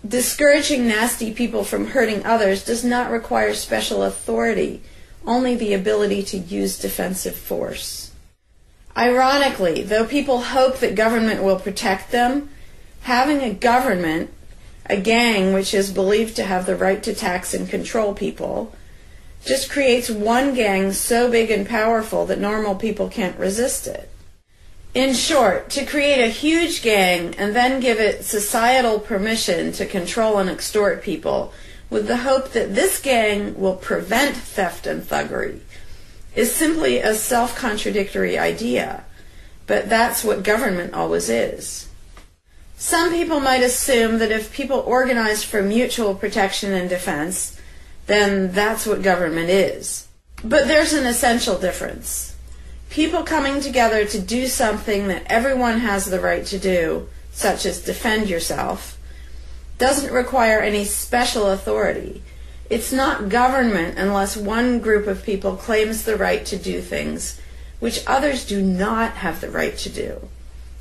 Discouraging nasty people from hurting others does not require special authority, only the ability to use defensive force. Ironically, though people hope that government will protect them, having a government, a gang which is believed to have the right to tax and control people, just creates one gang so big and powerful that normal people can't resist it. In short, to create a huge gang and then give it societal permission to control and extort people with the hope that this gang will prevent theft and thuggery is simply a self-contradictory idea, but that's what government always is. Some people might assume that if people organize for mutual protection and defense, then that's what government is. But there's an essential difference. People coming together to do something that everyone has the right to do, such as defend yourself, doesn't require any special authority. It's not government unless one group of people claims the right to do things which others do not have the right to do,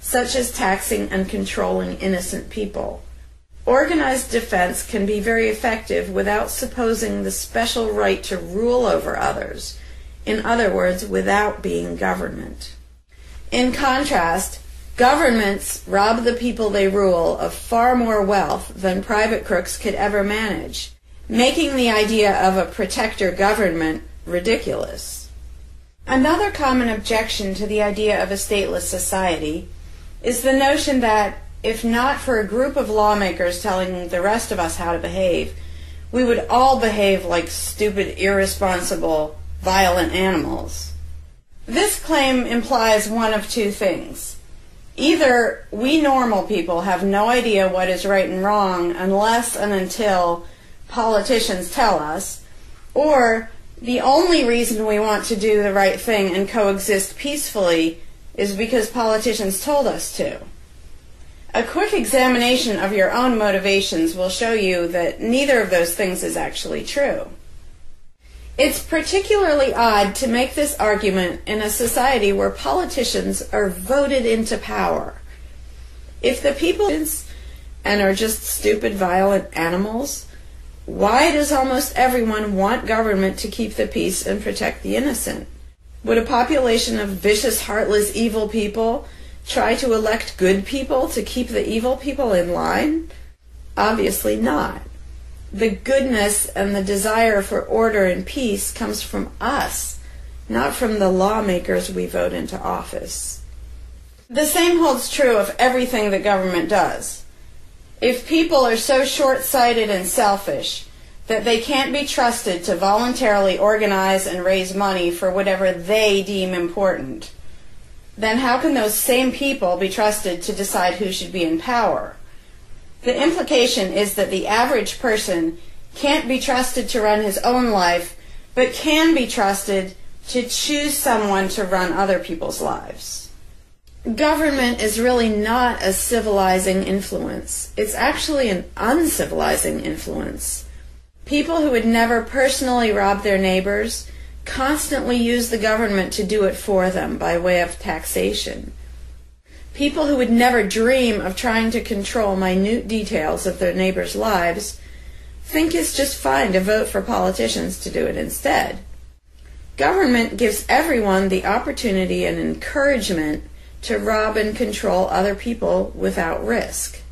such as taxing and controlling innocent people. Organized defense can be very effective without supposing the special right to rule over others. In other words, without being government. In contrast, governments rob the people they rule of far more wealth than private crooks could ever manage, making the idea of a protector government ridiculous. Another common objection to the idea of a stateless society is the notion that, if not for a group of lawmakers telling the rest of us how to behave, we would all behave like stupid, irresponsible, violent animals. This claim implies one of two things. Either we normal people have no idea what is right and wrong unless and until politicians tell us, or The only reason we want to do the right thing and coexist peacefully is because politicians told us to. A quick examination of your own motivations will show you that neither of those things is actually true. It's particularly odd to make this argument in a society where politicians are voted into power. If the people and are just stupid, violent animals, why does almost everyone want government to keep the peace and protect the innocent? Would a population of vicious, heartless, evil people try to elect good people to keep the evil people in line? Obviously not. The goodness and the desire for order and peace comes from us, not from the lawmakers we vote into office. The same holds true of everything that government does. If people are so short-sighted and selfish that they can't be trusted to voluntarily organize and raise money for whatever they deem important, then how can those same people be trusted to decide who should be in power? The implication is that the average person can't be trusted to run his own life, but can be trusted to choose someone to run other people's lives. Government is really not a civilizing influence. It's actually an uncivilizing influence. People who would never personally rob their neighbors constantly use the government to do it for them by way of taxation. People who would never dream of trying to control minute details of their neighbors' lives think it's just fine to vote for politicians to do it instead. Government gives everyone the opportunity and encouragement to rob and control other people without risk.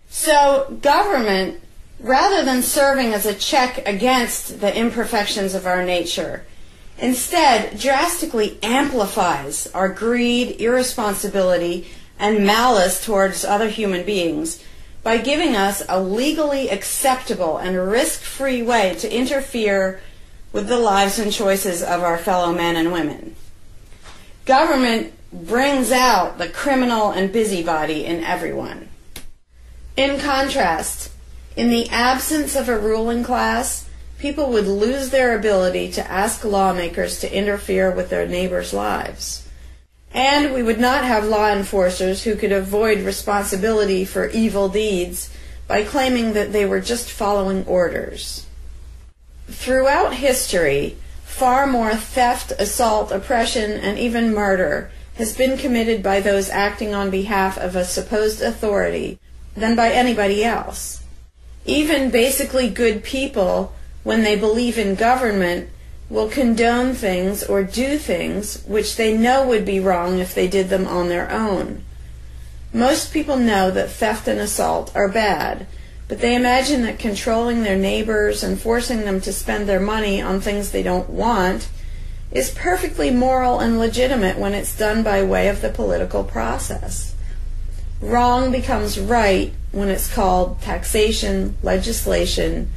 So government, rather than serving as a check against the imperfections of our nature, instead drastically amplifies our greed, irresponsibility, and malice towards other human beings by giving us a legally acceptable and risk-free way to interfere with the lives and choices of our fellow men and women. Government brings out the criminal and busybody in everyone. In contrast, in the absence of a ruling class, people would lose their ability to ask lawmakers to interfere with their neighbors' lives. And we would not have law enforcers who could avoid responsibility for evil deeds by claiming that they were just following orders. Throughout history, far more theft, assault, oppression, and even murder has been committed by those acting on behalf of a supposed authority than by anybody else. Even basically good people, when they believe in government, will condone things or do things which they know would be wrong if they did them on their own. Most people know that theft and assault are bad, but they imagine that controlling their neighbors and forcing them to spend their money on things they don't want is perfectly moral and legitimate when it's done by way of the political process. Wrong becomes right when it's called taxation, legislation,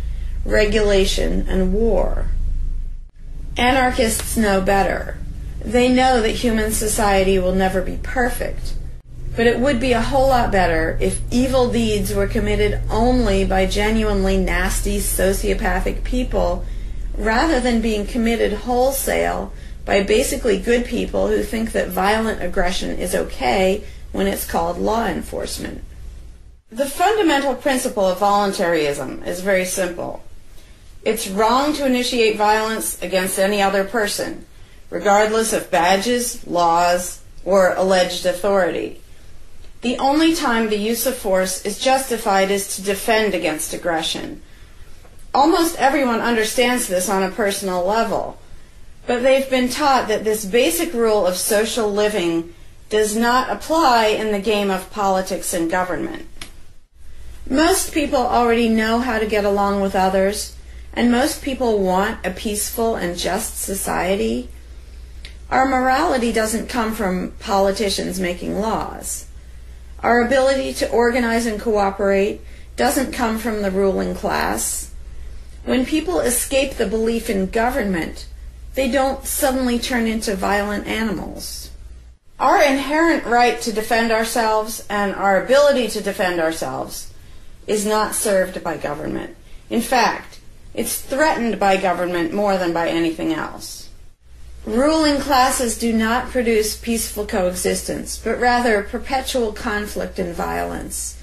regulation, and war. Anarchists know better. They know that human society will never be perfect, but it would be a whole lot better if evil deeds were committed only by genuinely nasty, sociopathic people rather than being committed wholesale by basically good people who think that violent aggression is okay when it's called law enforcement. The fundamental principle of voluntarism is very simple. It's wrong to initiate violence against any other person, regardless of badges, laws, or alleged authority. The only time the use of force is justified is to defend against aggression. Almost everyone understands this on a personal level, but they've been taught that this basic rule of social living does not apply in the game of politics and government. Most people already know how to get along with others, and most people want a peaceful and just society. Our morality doesn't come from politicians making laws. Our ability to organize and cooperate doesn't come from the ruling class. When people escape the belief in government, they don't suddenly turn into violent animals. Our inherent right to defend ourselves and our ability to defend ourselves is not served by government. In fact, It's threatened by government more than by anything else. Ruling classes do not produce peaceful coexistence, but rather perpetual conflict and violence.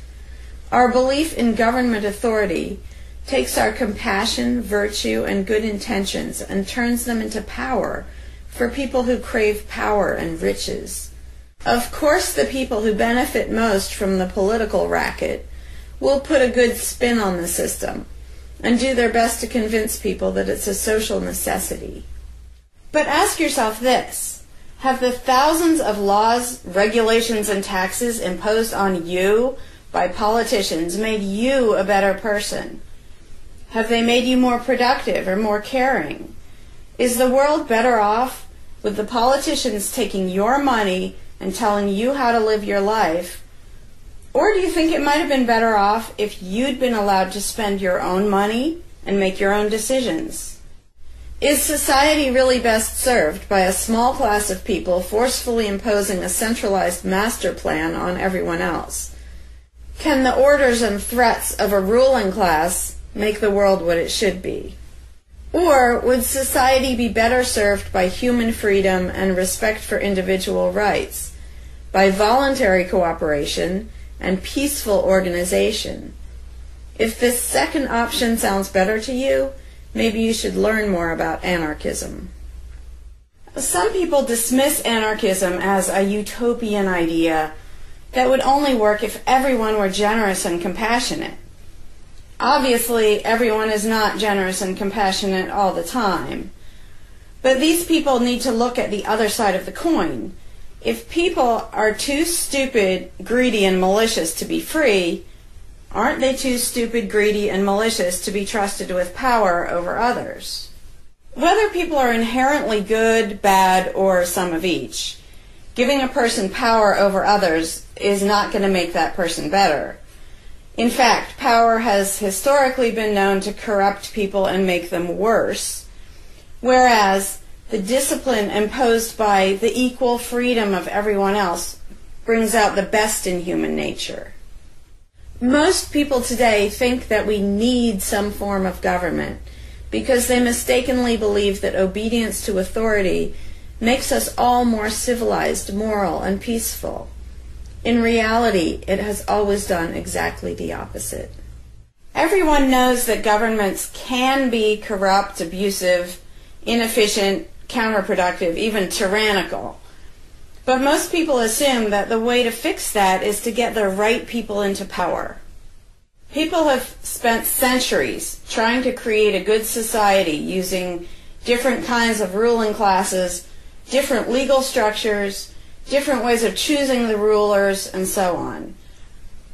Our belief in government authority takes our compassion, virtue, and good intentions and turns them into power for people who crave power and riches. Of course, the people who benefit most from the political racket will put a good spin on the system and do their best to convince people that it's a social necessity. But ask yourself this: have the thousands of laws, regulations, and taxes imposed on you by politicians made you a better person? Have they made you more productive or more caring? Is the world better off with the politicians taking your money and telling you how to live your life? Or do you think it might have been better off if you'd been allowed to spend your own money and make your own decisions? Is society really best served by a small class of people forcefully imposing a centralized master plan on everyone else? Can the orders and threats of a ruling class make the world what it should be? Or would society be better served by human freedom and respect for individual rights, by voluntary cooperation and peaceful organization? If this second option sounds better to you, maybe you should learn more about anarchism. Some people dismiss anarchism as a utopian idea that would only work if everyone were generous and compassionate. Obviously, everyone is not generous and compassionate all the time. But these people need to look at the other side of the coin. If people are too stupid, greedy, and malicious to be free, aren't they too stupid, greedy, and malicious to be trusted with power over others? Whether people are inherently good, bad, or some of each, giving a person power over others is not going to make that person better. In fact, power has historically been known to corrupt people and make them worse, whereas the discipline imposed by the equal freedom of everyone else brings out the best in human nature. Most people today think that we need some form of government because they mistakenly believe that obedience to authority makes us all more civilized, moral, and peaceful. In reality, it has always done exactly the opposite. Everyone knows that governments can be corrupt, abusive, inefficient, counterproductive, even tyrannical. But most people assume that the way to fix that is to get the right people into power. People have spent centuries trying to create a good society using different kinds of ruling classes, different legal structures, different ways of choosing the rulers, and so on.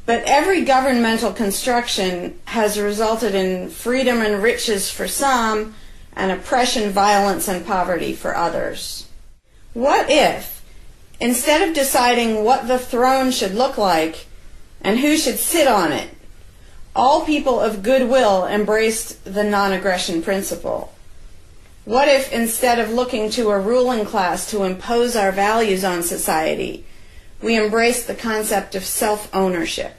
But every governmental construction has resulted in freedom and riches for some, and oppression, violence, and poverty for others. What if, instead of deciding what the throne should look like and who should sit on it, all people of goodwill embraced the non-aggression principle? What if, instead of looking to a ruling class to impose our values on society, we embraced the concept of self-ownership?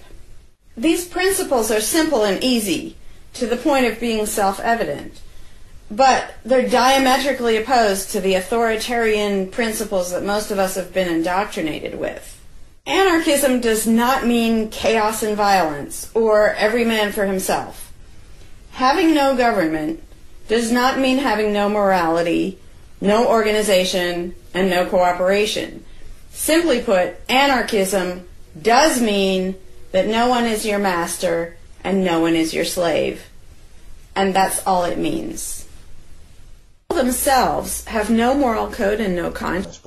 These principles are simple and easy, to the point of being self-evident, but they're diametrically opposed to the authoritarian principles that most of us have been indoctrinated with. Anarchism does not mean chaos and violence, or every man for himself. Having no government does not mean having no morality, no organization, and no cooperation. Simply put, anarchism does mean that no one is your master and no one is your slave. And that's all it means. Themselves have no moral code and no conscience.